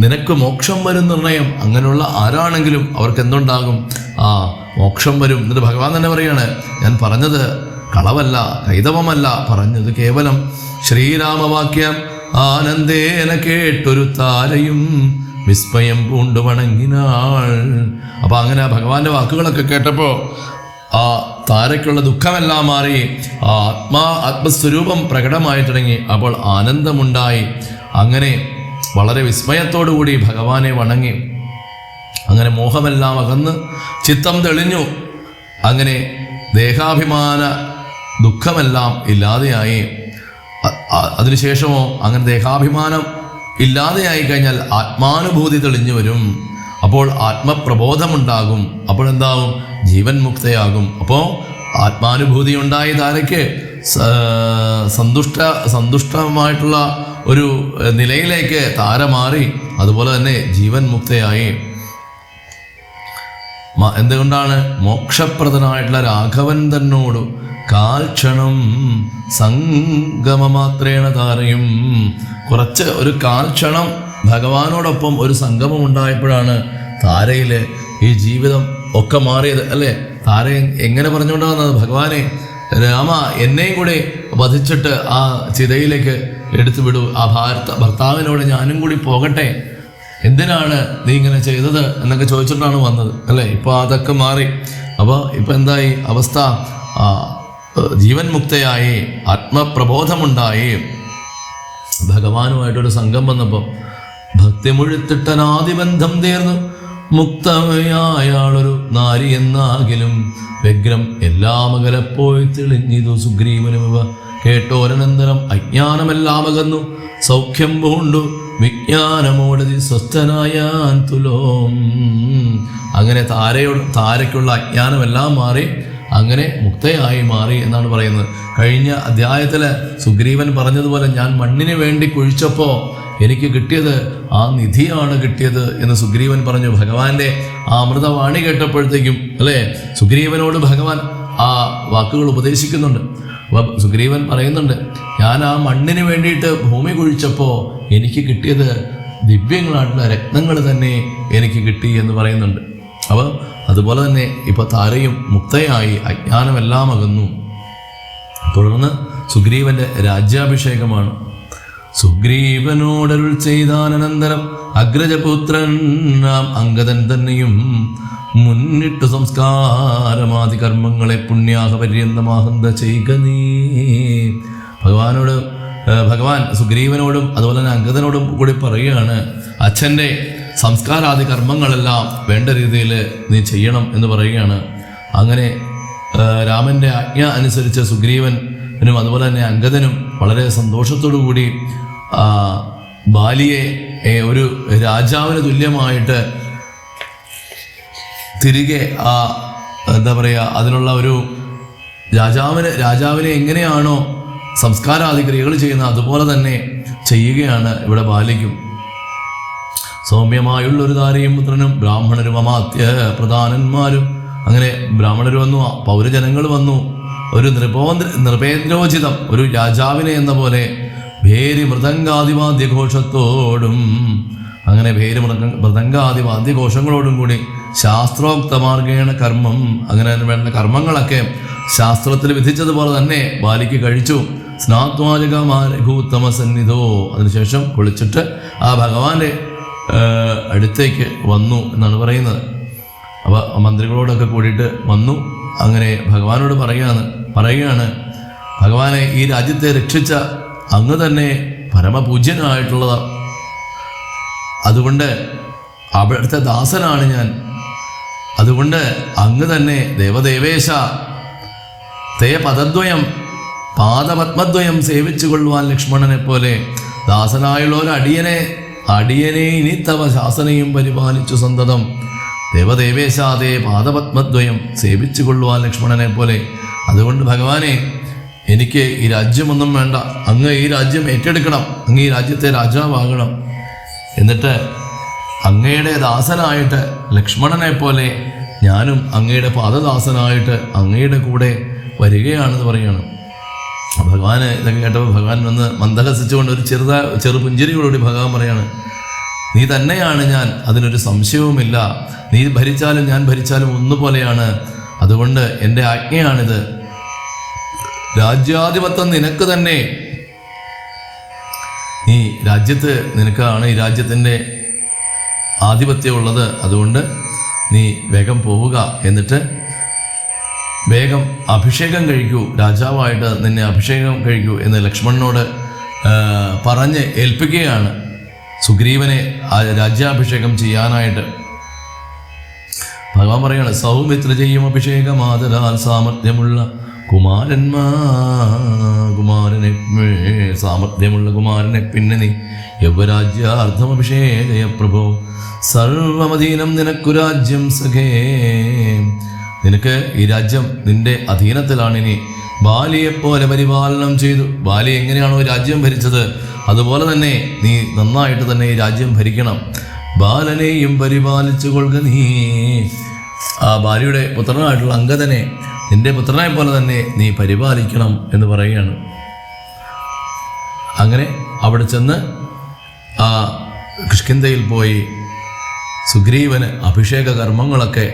നിനക്ക് മോക്ഷം വരും നിർണയം. അങ്ങനെയുള്ള ആരാണെങ്കിലും അവർക്ക് എന്തുണ്ടാകും? മോക്ഷം വരും. എന്നിട്ട് ഭഗവാൻ തന്നെ പറയാണ്, ഞാൻ പറഞ്ഞത് കളവല്ല, കൈതവമല്ല, പറഞ്ഞത് കേവലം. ശ്രീരാമവാക്യം ആനന്ദേന കേട്ടൊരു താരയും വിസ്മയം പൂണ്ടു വണങ്ങിനാൾ. അപ്പൊ അങ്ങനെ ഭഗവാന്റെ വാക്കുകളൊക്കെ കേട്ടപ്പോൾ ആ താരയ്ക്കുള്ള ദുഃഖമെല്ലാം മാറി, ആ ആത്മസ്വരൂപം പ്രകടമായി തുടങ്ങി. അപ്പോൾ ആനന്ദമുണ്ടായി. അങ്ങനെ വളരെ വിസ്മയത്തോടുകൂടി ഭഗവാനെ വണങ്ങി. അങ്ങനെ മോഹമെല്ലാം അകന്ന് ചിത്തം തെളിഞ്ഞു. അങ്ങനെ ദേഹാഭിമാന ദുഃഖമെല്ലാം ഇല്ലാതെയായി. അതിനുശേഷമോ അങ്ങനെ ദേഹാഭിമാനം ഇല്ലാതെയായി കഴിഞ്ഞാൽ ആത്മാനുഭൂതി തെളിഞ്ഞു വരും. അപ്പോൾ ആത്മപ്രബോധമുണ്ടാകും. അപ്പോൾ എന്താവും? ജീവൻ മുക്തയാകും. അപ്പോൾ ആത്മാനുഭൂതി ഉണ്ടായി താരയ്ക്ക് സന്തുഷ്ടമായിട്ടുള്ള ഒരു നിലയിലേക്ക് താര മാറി. അതുപോലെ തന്നെ ജീവൻ മുക്തയായി. എന്തുകൊണ്ടാണ്? മോക്ഷപ്രദനായിട്ടുള്ള രാഘവൻ തന്നോട് കാൽക്ഷണം സംഗമമാത്രേണ താരയും. കുറച്ച് ഒരു കാൽക്ഷണം ഭഗവാനോടൊപ്പം ഒരു സംഗമം ഉണ്ടായപ്പോഴാണ് താരയിൽ ഈ ജീവിതം ഒക്കെ മാറിയത് അല്ലേ? താര എങ്ങനെ പറഞ്ഞുകൊണ്ടാകുന്നത്? ഭഗവാനെ, രാമ എന്നെയും കൂടി വധിച്ചിട്ട് ആ ചിതയിലേക്ക് എടുത്തു വിടൂ. ആ ഭർത്താവിനോട് ഞാനും കൂടി പോകട്ടെ. എന്തിനാണ് നീ ഇങ്ങനെ ചെയ്തത് എന്നൊക്കെ ചോദിച്ചിട്ടാണ് വന്നത് അല്ലേ? ഇപ്പോൾ അതൊക്കെ മാറി. അപ്പോൾ ഇപ്പം എന്തായി അവസ്ഥ? ജീവൻ മുക്തയായി, ആത്മപ്രബോധമുണ്ടായി. ഭഗവാനുമായിട്ടൊരു സംഘം വന്നപ്പോൾ ഭക്തി മുഴുത്തിട്ടനാദിബന്ധം തീർന്നു മുക്തമയാളൊരു നാരി എന്നാകിലും വ്യഗ്രം എല്ലാം അകലപ്പോയി തെളിഞ്ഞിതു സുഗ്രീവനുമിവ കേട്ടോരനന്തരം അജ്ഞാനമെല്ലാം അകന്നു സൗഖ്യം പൂണ്ടു വിജ്ഞാനമോടതി സ്വസ്ഥനായാൻ തുലോം. അങ്ങനെ താരയ്ക്കുള്ള അജ്ഞാനമെല്ലാം മാറി, അങ്ങനെ മുക്തയായി മാറി എന്നാണ് പറയുന്നത്. കഴിഞ്ഞ അധ്യായത്തിൽ സുഗ്രീവൻ പറഞ്ഞതുപോലെ ഞാൻ മണ്ണിന് വേണ്ടി കുഴിച്ചപ്പോൾ എനിക്ക് കിട്ടിയത് ആ നിധിയാണ് കിട്ടിയത് എന്ന് സുഗ്രീവൻ പറഞ്ഞു. ഭഗവാന്റെ ആ അമൃതവാണി കേട്ടപ്പോഴത്തേക്കും അല്ലേ, സുഗ്രീവനോട് ഭഗവാൻ ആ വാക്കുകൾ ഉപദേശിക്കുന്നുണ്ട്. അപ്പോൾ സുഗ്രീവൻ പറയുന്നുണ്ട്, ഞാൻ ആ മണ്ണിന് വേണ്ടിയിട്ട് ഭൂമി കുഴിച്ചപ്പോൾ എനിക്ക് കിട്ടിയത് ദിവ്യങ്ങളായിട്ടുള്ള രത്നങ്ങൾ തന്നെ എനിക്ക് കിട്ടി എന്ന് പറയുന്നുണ്ട്. അപ്പോൾ അതുപോലെ തന്നെ ഇപ്പോൾ താരയും മുക്തയായി, അജ്ഞാനമെല്ലാം അകന്നു. തുടർന്ന് സുഗ്രീവന്റെ രാജ്യാഭിഷേകമാണ്. സുഗ്രീവനോടരുൾ ചെയ്താനന്തരം അഗ്രജപുത്രൻ നാം അംഗദൻ തന്നെയും മുന്നിട്ടു സംസ്കാരമാദി കർമ്മങ്ങളെ പുണ്യാഹ പര്യന്തമാഹന്ത ചെയ്യുക നീ. ഭഗവാൻ സുഗ്രീവനോടും അതുപോലെ തന്നെ അംഗദനോടും കൂടി പറയുകയാണ്, അച്ഛൻ്റെ സംസ്കാരാദി കർമ്മങ്ങളെല്ലാം വേണ്ട രീതിയിൽ നീ ചെയ്യണം എന്ന് പറയുകയാണ്. അങ്ങനെ രാമൻ്റെ ആജ്ഞ അനുസരിച്ച് സുഗ്രീവനും അതുപോലെ തന്നെ അംഗദനും വളരെ സന്തോഷത്തോടു കൂടി ബാലിയെ ഒരു രാജാവിന് തുല്യമായിട്ട് തിരികെ എന്താ പറയുക, അതിനുള്ള ഒരു രാജാവിനെ എങ്ങനെയാണോ സംസ്കാരാദി ക്രിയകൾ ചെയ്യുന്നത് അതുപോലെ തന്നെ ചെയ്യുകയാണ് ഇവിടെ ബാലിക്കും. സൗമ്യമായുള്ളൊരു താരയും പുത്രനും ബ്രാഹ്മണരും അമാത്യ പ്രധാനന്മാരും. അങ്ങനെ ബ്രാഹ്മണർ വന്നു, പൗരജനങ്ങൾ വന്നു. ഒരു നൃപേന്ദ്രോചിതം ഒരു രാജാവിനെ എന്ന പോലെ ഭേരി മൃദംഗാദിവാദ്യഘോഷത്തോടും, അങ്ങനെ ഭേരി മൃദംഗാദിവാദ്യഘോഷങ്ങളോടും കൂടി ശാസ്ത്രോക്തമാർഗേണ കർമ്മം, അങ്ങനെ വേണ്ട കർമ്മങ്ങളൊക്കെ ശാസ്ത്രത്തിൽ വിധിച്ചതുപോലെ തന്നെ ബാലിക്ക് കഴിച്ചു. സ്നാത്വാചകമാരഘൂത്തമ സന്നിധോ, അതിനുശേഷം കുളിച്ചിട്ട് ആ ഭഗവാന്റെ അടുത്തേക്ക് വന്നു എന്നാണ് പറയുന്നത്. അപ്പോൾ മന്ത്രികളോടൊക്കെ കൂടിയിട്ട് വന്നു. അങ്ങനെ ഭഗവാനോട് പറയുകയാണ് ഭഗവാനെ, ഈ രാജ്യത്തെ രക്ഷിച്ച അങ്ങ് തന്നെ പരമപൂജ്യനായിട്ടുള്ളത്, അതുകൊണ്ട് അവിടുത്തെ ദാസനാണ് ഞാൻ. അതുകൊണ്ട് അങ്ങ് തന്നെ ദേവദേവേശ തേ പദദ്വയം പാദപത്മദ്വയം സേവിച്ചു കൊള്ളുവാൻ ലക്ഷ്മണനെ പോലെ ദാസനായുള്ള ഒരു അടിയനെ ഇനി തവ ശാസനയും പരിപാലിച്ചു സന്തതം ദേവദേവേശ തേ പാദപത്മദ്വയം സേവിച്ചു കൊള്ളുവാൻ ലക്ഷ്മണനെ പോലെ. അതുകൊണ്ട് ഭഗവാനെ, എനിക്ക് ഈ രാജ്യമൊന്നും വേണ്ട, അങ്ങ് ഈ രാജ്യം ഏറ്റെടുക്കണം, അങ്ങ് ഈ രാജ്യത്തെ രാജാവാകണം. എന്നിട്ട് അങ്ങയുടെ ദാസനായിട്ട് ലക്ഷ്മണനെ പോലെ ഞാനും അങ്ങയുടെ പാദദാസനായിട്ട് അങ്ങയുടെ കൂടെ വരികയാണെന്ന് പറയുകയാണ്. ഭഗവാന് ഇതൊക്കെ കേട്ടപ്പോൾ ഭഗവാൻ വന്ന് മന്ദഹസിച്ചുകൊണ്ട് ഒരു ചെറു പുഞ്ചിരിയോടുകൂടി ഭഗവാൻ പറയാണ്, നീ തന്നെയാണ് ഞാൻ, അതിനൊരു സംശയവുമില്ല. നീ ഭരിച്ചാലും ഞാൻ ഭരിച്ചാലും ഒന്നുപോലെയാണ്. അതുകൊണ്ട് എൻ്റെ ആജ്ഞയാണിത്. രാജ്യാധിപത്യം നിനക്ക് തന്നെ. ഈ രാജ്യത്ത് നിനക്കാണ് ഈ രാജ്യത്തിൻ്റെ ആധിപത്യമുള്ളത്. അതുകൊണ്ട് നീ വേഗം പോവുക, എന്നിട്ട് വേഗം അഭിഷേകം കഴിക്കൂ, രാജാവായിട്ട് നിന്നെ അഭിഷേകം കഴിക്കൂ എന്ന് ലക്ഷ്മണനോട് പറഞ്ഞ് ഏൽപ്പിക്കുകയാണ് സുഗ്രീവനെ രാജ്യാഭിഷേകം ചെയ്യാനായിട്ട്. ഭഗവാൻ പറയാണ്, സൗമിത്ര ചെയ്യും അഭിഷേകം ആദരാൽ സാമർഥ്യമുള്ള കുമാരനെ പിന്നെ നീ യൗവരാജ്യാർത്ഥമഭിഷേകയ പ്രഭോ സർവമധീനം നിനക്കു രാജ്യം സഖേ. നിനക്ക് ഈ രാജ്യം നിന്റെ അധീനത്തിലാണിനി. ബാലിയെപ്പോലെ പരിപാലനം ചെയ്തു. ബാലി എങ്ങനെയാണോ രാജ്യം ഭരിച്ചത് അതുപോലെ തന്നെ നീ നന്നായിട്ട് തന്നെ ഈ രാജ്യം ഭരിക്കണം. ബാലനെയും പരിപാലിച്ചു കൊള്ളുക നീ. ആ ബാലിയുടെ പുത്രനായിട്ടുള്ള അംഗദനെ നിന്റെ പുത്രനെ പോലെ തന്നെ നീ പരിപാലിക്കണം എന്ന് പറയുകയാണ്. അങ്ങനെ അവിടെ ചെന്ന് ആ കിഷ്കിന്ധയിൽ പോയി സുഗ്രീവന് അഭിഷേക കർമ്മങ്ങളൊക്കെ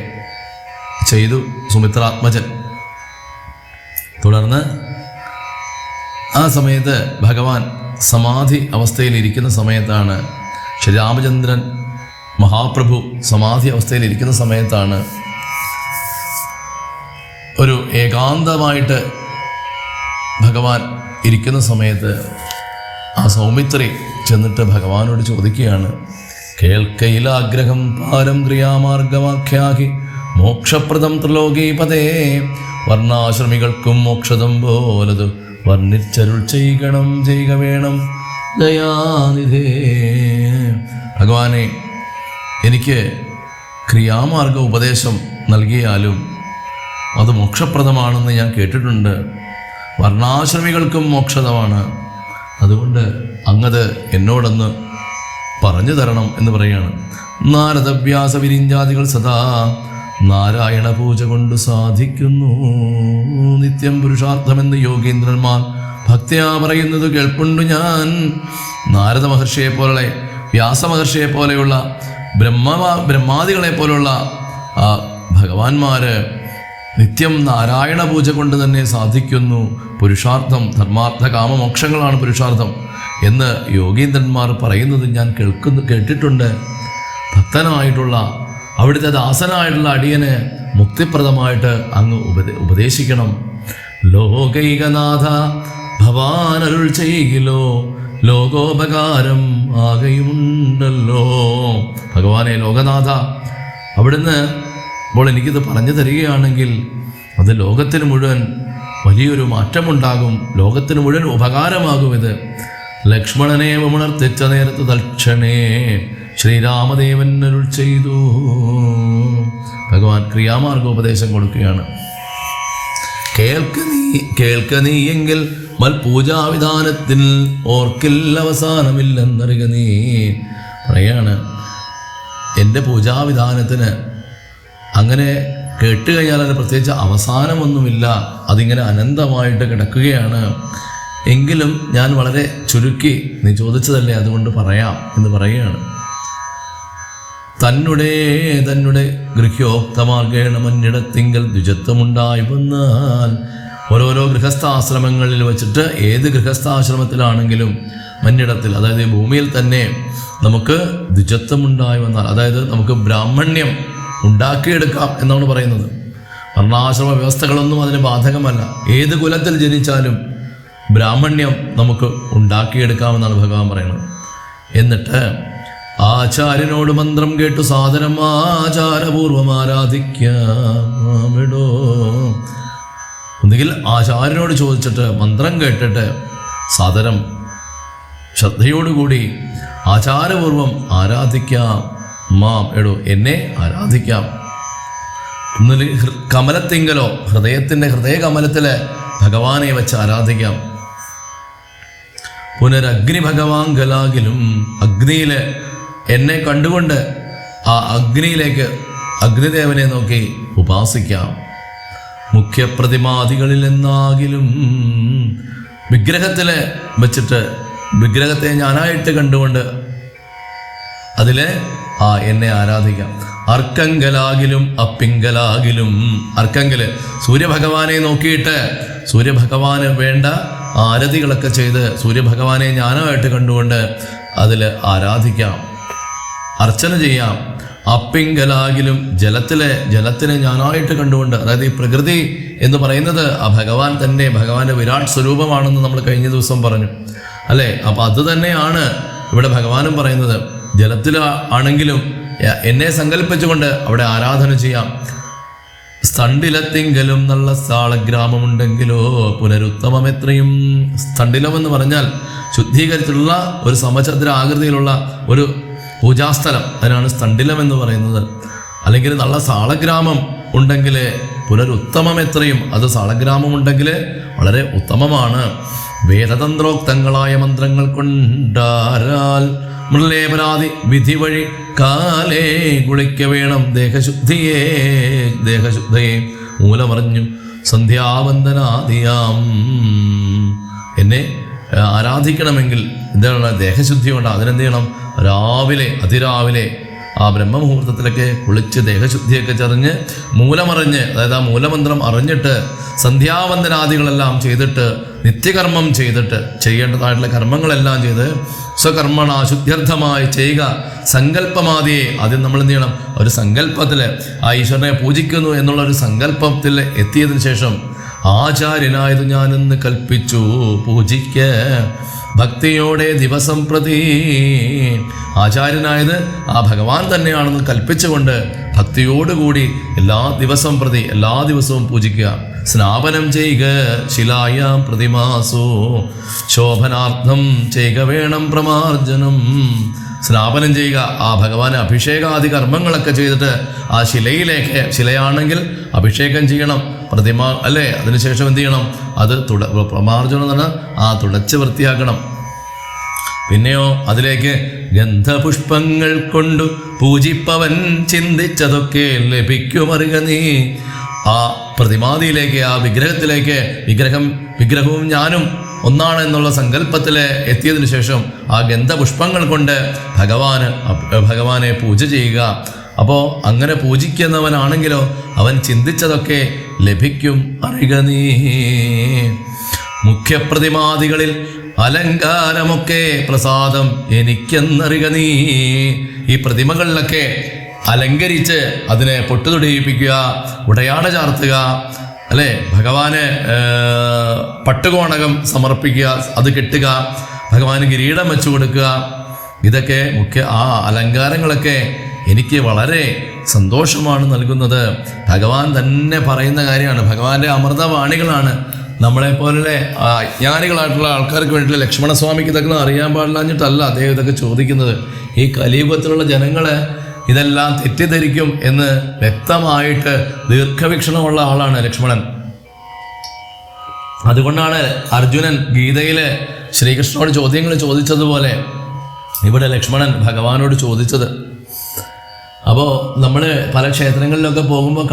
ചെയ്തു സുമിത്രാത്മജൻ. തുടർന്ന് ആ സമയത്ത് ഭഗവാൻ സമാധി അവസ്ഥയിലിരിക്കുന്ന സമയത്താണ്, ശ്രീരാമചന്ദ്രൻ മഹാപ്രഭു സമാധി അവസ്ഥയിലിരിക്കുന്ന സമയത്താണ് ഒരു ഏകാന്തമായിട്ട് ഭഗവാൻ ഇരിക്കുന്ന സമയത്ത് ആ സൗമിത്രി ചെന്നിട്ട് ഭഗവാനോട് ചോദിക്കുകയാണ്, കേൾക്കയിലാഗ്രഹം പാരം ക്രിയാമാർഗമാഖ്യാഹി മോക്ഷപ്രദം ത്രിലോകീപതേ വർണ്ണാശ്രമികൾക്കും മോക്ഷദം പോലത് വർണ്ണിച്ചരുൾ ചെയ്യുക വേണം ദയാനിധേ. ഭഗവാനെ, എനിക്ക് ക്രിയാമാർഗ ഉപദേശം നൽകിയാലും അത് മോക്ഷപ്രദമാണെന്ന് ഞാൻ കേട്ടിട്ടുണ്ട്. വർണ്ണാശ്രമികൾക്കും മോക്ഷതമാണ്. അതുകൊണ്ട് അങ്ങത് എന്നോടൊന്ന് പറഞ്ഞു തരണം എന്ന് പറയുകയാണ്. നാരദവ്യാസ വിരിഞ്ചാദികൾ സദാ നാരായണ പൂജ കൊണ്ട് സാധിക്കുന്നു. നിത്യം പുരുഷാർത്ഥമെന്ന് യോഗീന്ദ്രന്മാർ ഭക്തിയാ പറയുന്നത് കേൾപ്പുണ്ടു ഞാൻ. നാരദ മഹർഷിയെ പോലെ, വ്യാസമഹർഷിയെ പോലെയുള്ള ബ്രഹ്മാദികളെ പോലുള്ള ഭഗവാന്മാര് നിത്യം നാരായണ പൂജ കൊണ്ട് തന്നെ സാധിക്കുന്നു. പുരുഷാർത്ഥം, ധർമാർത്ഥ കാമമോക്ഷങ്ങളാണ് പുരുഷാർത്ഥം എന്ന് യോഗീന്ദ്രന്മാർ പറയുന്നത് ഞാൻ കേട്ടിട്ടുണ്ട്. ഭക്തനായിട്ടുള്ള അവിടുത്തെ ദാസനായിട്ടുള്ള അടിയന് മുക്തിപ്രദമായിട്ട് അങ്ങ് ഉപദേശിക്കണം. ലോകൈകനാഥ ഭവാനരുൾ ചെയ്യിലോ ലോകോപകാരം ആകെയുമുണ്ടല്ലോ. ഭഗവാനെ ലോകനാഥ, അവിടുന്ന് അപ്പോൾ എനിക്കിത് പറഞ്ഞു തരികയാണെങ്കിൽ അത് ലോകത്തിന് മുഴുവൻ വലിയൊരു മാറ്റമുണ്ടാകും, ലോകത്തിന് മുഴുവൻ ഉപകാരമാകും ഇത്. ലക്ഷ്മണനെ ഉണർത്തിച്ച നേരത്ത് തൽക്ഷണേ ശ്രീരാമദേവൻ അരുൾ ചെയ്തു. ഭഗവാൻ ക്രിയാമാർഗോപദേശം കൊടുക്കുകയാണ്. കേൾക്ക നീ എങ്കിൽ മൽപൂജാവിധാനത്തിൽ ഓർക്കിൽ അവസാനമില്ലെന്നറിയുക നീ. പറയാണ്, എൻ്റെ പൂജാവിധാനത്തിന് അങ്ങനെ കേട്ട് കഴിഞ്ഞാൽ അതിന് പ്രത്യേകിച്ച് അവസാനമൊന്നുമില്ല, അതിങ്ങനെ അനന്തമായിട്ട് കിടക്കുകയാണ്. എങ്കിലും ഞാൻ വളരെ ചുരുക്കി, നീ ചോദിച്ചതല്ലേ അതുകൊണ്ട് പറയാം എന്ന് പറയുകയാണ്. തന്നെ ഗൃഹ്യോക്തമാർഗേണ മന്നിടത്തിങ്കൽ ദ്വിജത്വമുണ്ടായി വന്നാൽ, ഓരോരോ ഗൃഹസ്ഥാശ്രമങ്ങളിൽ വെച്ചിട്ട് ഏത് ഗൃഹസ്ഥാശ്രമത്തിലാണെങ്കിലും മന്നിടത്തിൽ, അതായത് ഭൂമിയിൽ തന്നെ നമുക്ക് ദ്വിജത്വമുണ്ടായി വന്നാൽ, അതായത് നമുക്ക് ബ്രാഹ്മണ്യം ഉണ്ടാക്കിയെടുക്കാം എന്നാണ് പറയുന്നത്. വർണ്ണാശ്രമ വ്യവസ്ഥകളൊന്നും അതിന് ബാധകമല്ല. ഏത് കുലത്തിൽ ജനിച്ചാലും ബ്രാഹ്മണ്യം നമുക്ക് ഉണ്ടാക്കിയെടുക്കാമെന്നാണ് ഭഗവാൻ പറയുന്നത്. എന്നിട്ട് ആചാര്യനോട് മന്ത്രം കേട്ടു സാദരം ആചാരപൂർവം ആരാധിക്കാമിടോ. ഒന്നുകിൽ ആചാര്യനോട് ചോദിച്ചിട്ട് മന്ത്രം കേട്ടിട്ട് സാദരം ശ്രദ്ധയോടുകൂടി ആചാരപൂർവം ആരാധിക്കാം. മാം എടോ, എന്നെ ആരാധിക്കാം. ഒന്നിൽ കമലത്തിങ്കലോ ഹൃദയത്തിൻ്റെ ഹൃദയകമലത്തില് ഭഗവാനെ വെച്ച് ആരാധിക്കാം. പുനരഗ്നി ഭഗവാങ്കലാകിലും അഗ്നിയില് എന്നെ കണ്ടുകൊണ്ട് ആ അഗ്നിയിലേക്ക് അഗ്നിദേവനെ നോക്കി ഉപാസിക്കാം. മുഖ്യപ്രതിമാദികളിൽ എന്നാകിലും വിഗ്രഹത്തിൽ വെച്ചിട്ട് വിഗ്രഹത്തെ ഞാനായിട്ട് കണ്ടുകൊണ്ട് അതിൽ എന്നെ ആരാധിക്കാം. അർക്കങ്കലാകിലും അപ്പിങ്കലാകിലും, അർക്കങ്കല് സൂര്യഭഗവാനെ നോക്കിയിട്ട് സൂര്യഭഗവാന് വേണ്ട ആരതികളൊക്കെ ചെയ്ത് സൂര്യഭഗവാനെ ഞാനായിട്ട് കണ്ടുകൊണ്ട് അതിൽ ആരാധിക്കാം, അർച്ചന ചെയ്യാം. അപ്പിങ്കലാകിലും ജലത്തിനെ ഞാനായിട്ട് കണ്ടുകൊണ്ട്, അതായത് ഈ പ്രകൃതി എന്ന് പറയുന്നത് ആ ഭഗവാൻ തന്നെ, ഭഗവാന്റെ വിരാട് സ്വരൂപമാണെന്ന് നമ്മൾ കഴിഞ്ഞ ദിവസം പറഞ്ഞു അല്ലേ. അപ്പം അത് തന്നെയാണ് ഇവിടെ ഭഗവാനും പറയുന്നത്. ജലത്തിൽ ആണെങ്കിലും എന്നെ സങ്കല്പിച്ചുകൊണ്ട് അവിടെ ആരാധന ചെയ്യാം. സ്തണ്ടിലത്തിങ്കലും നല്ല സാളഗ്രാമമുണ്ടെങ്കിലോ പുനരുത്തമം എത്രയും. സ്തണ്ടിലം എന്ന് പറഞ്ഞാൽ ശുദ്ധീകരിച്ചിട്ടുള്ള ഒരു സമചതുര ആകൃതിയിലുള്ള ഒരു പൂജാസ്ഥലം, അതിനാണ് സ്തണ്ടിലം എന്ന് പറയുന്നത്. അല്ലെങ്കിൽ നല്ല സാളഗ്രാമം ഉണ്ടെങ്കിൽ പുനരുത്തമം എത്രയും, അത് സാളഗ്രാമം ഉണ്ടെങ്കിൽ വളരെ ഉത്തമമാണ്. വേദതന്ത്രോക്തങ്ങളായ മന്ത്രങ്ങൾ കൊണ്ടാരാൽ മൃലേപരാതി വിധി വഴി കാലേ കുളിക്ക വേണം ദേഹശുദ്ധയെ മൂലമറിഞ്ഞു സന്ധ്യാവന്ദനാദിയാം. എന്നെ ആരാധിക്കണമെങ്കിൽ എന്താണ് ദേഹശുദ്ധി കൊണ്ട് അതിനെന്ത് ചെയ്യണം? രാവിലെ അതിരാവിലെ ആ ബ്രഹ്മമുഹൂർത്തത്തിലൊക്കെ കുളിച്ച് ദേഹശുദ്ധിയൊക്കെ ചറിഞ്ഞ് മൂലമറിഞ്ഞ്, അതായത് ആ മൂലമന്ത്രം അറിഞ്ഞിട്ട് സന്ധ്യാവന്ദനാദികളെല്ലാം ചെയ്തിട്ട് നിത്യകർമ്മം ചെയ്തിട്ട് ചെയ്യേണ്ടതായിട്ടുള്ള കർമ്മങ്ങളെല്ലാം ചെയ്ത് സ്വകർമ്മണ ശുദ്ധ്യർത്ഥമായി ചെയ്യുക. സങ്കല്പമാദിയെ ആദ്യം നമ്മൾ എന്ത് ചെയ്യണം? ഒരു സങ്കല്പത്തിൽ ആ ഈശ്വരനെ പൂജിക്കുന്നു എന്നുള്ള ഒരു സങ്കല്പത്തിൽ എത്തിയതിനു ശേഷം ആചാര്യനായത് ഞാനെന്ന് കൽപ്പിച്ചു പൂജിക്ക ഭക്തിയോടെ ദിവസം പ്രതി. ആചാര്യനായത് ആ ഭഗവാൻ തന്നെയാണെന്ന് കൽപ്പിച്ചുകൊണ്ട് ഭക്തിയോടുകൂടി എല്ലാ ദിവസവും പൂജിക്കുക. സ്നാപനം ചെയ്യുക ശിലായാം പ്രതിമാസോ ശോഭനാർത്ഥം ചെയ്യുക വേണം പ്രമാർജനം. സ്നാപനം ചെയ്യുക, ആ ഭഗവാന് അഭിഷേകാദി കർമ്മങ്ങളൊക്കെ ചെയ്തിട്ട് ആ ശിലയാണെങ്കിൽ അഭിഷേകം ചെയ്യണം. പ്രതിമ അല്ലേ, അതിനുശേഷം എന്ത് ചെയ്യണം? അത് പ്രമാർജനം എന്ന് പറഞ്ഞാൽ തുടച്ച് വൃത്തിയാക്കണം. പിന്നെയോ അതിലേക്ക് ഗന്ധപുഷ്പങ്ങൾ കൊണ്ടു പൂജിപ്പവൻ ചിന്തിച്ചതൊക്കെ ലഭിക്കുമറിക നീ. ആ പ്രതിമാദിയിലേക്ക്, ആ വിഗ്രഹത്തിലേക്ക്, വിഗ്രഹവും ഞാനും ഒന്നാണ് എന്നുള്ള സങ്കല്പത്തിൽ എത്തിയതിനു ശേഷം ആ ഗന്ധപുഷ്പങ്ങൾ കൊണ്ട് ഭഗവാനെ പൂജ ചെയ്യുക. അപ്പോൾ അങ്ങനെ പൂജിക്കുന്നവനാണെങ്കിലോ അവൻ ചിന്തിച്ചതൊക്കെ ലഭിക്കും അറിക നീ. മുഖ്യപ്രതിമാദികളിൽ അലങ്കാരമൊക്കെ പ്രസാദം എനിക്കെന്നറിക നീ. ഈ പ്രതിമകളിലൊക്കെ അലങ്കരിച്ച് അതിനെ പൊട്ടുതൊടിയിപ്പിക്കുക, ഉടയാട ചാർത്തുക അല്ലേ, ഭഗവാന് പട്ടുകോണകം സമർപ്പിക്കുക, അത് കെട്ടുക, ഭഗവാന് കിരീടം വെച്ചു കൊടുക്കുക. ഇതൊക്കെ ആ അലങ്കാരങ്ങളൊക്കെ എനിക്ക് വളരെ സന്തോഷമാണ് നൽകുന്നത്. ഭഗവാൻ തന്നെ പറയുന്ന കാര്യമാണ്. ഭഗവാന്റെ അമൃതവാണികളാണ്. നമ്മളെപ്പോലെ അജ്ഞാനികളായിട്ടുള്ള ആൾക്കാർക്ക് വേണ്ടിയിട്ട് ലക്ഷ്മണസ്വാമിക്ക് ഇതൊക്കെ അറിയാൻ പാടില്ലാഞ്ഞിട്ടല്ല അദ്ദേഹം ഇതൊക്കെ ചോദിക്കുന്നത്. ഈ കലിയുഗത്തിലുള്ള ജനങ്ങള് ഇതെല്ലാം തെറ്റിദ്ധരിക്കും എന്ന് വ്യക്തമായിട്ട് ദീർഘവീക്ഷണമുള്ള ആളാണ് ലക്ഷ്മണൻ. അതുകൊണ്ടാണ് അർജുനൻ ഗീതയിലെ ശ്രീകൃഷ്ണനോട് ചോദ്യങ്ങൾ ചോദിച്ചതുപോലെ ഇവിടെ ലക്ഷ്മണൻ ഭഗവാനോട് ചോദിച്ചത്. അപ്പോൾ നമ്മൾ പല ക്ഷേത്രങ്ങളിലൊക്കെ പോകുമ്പോൾ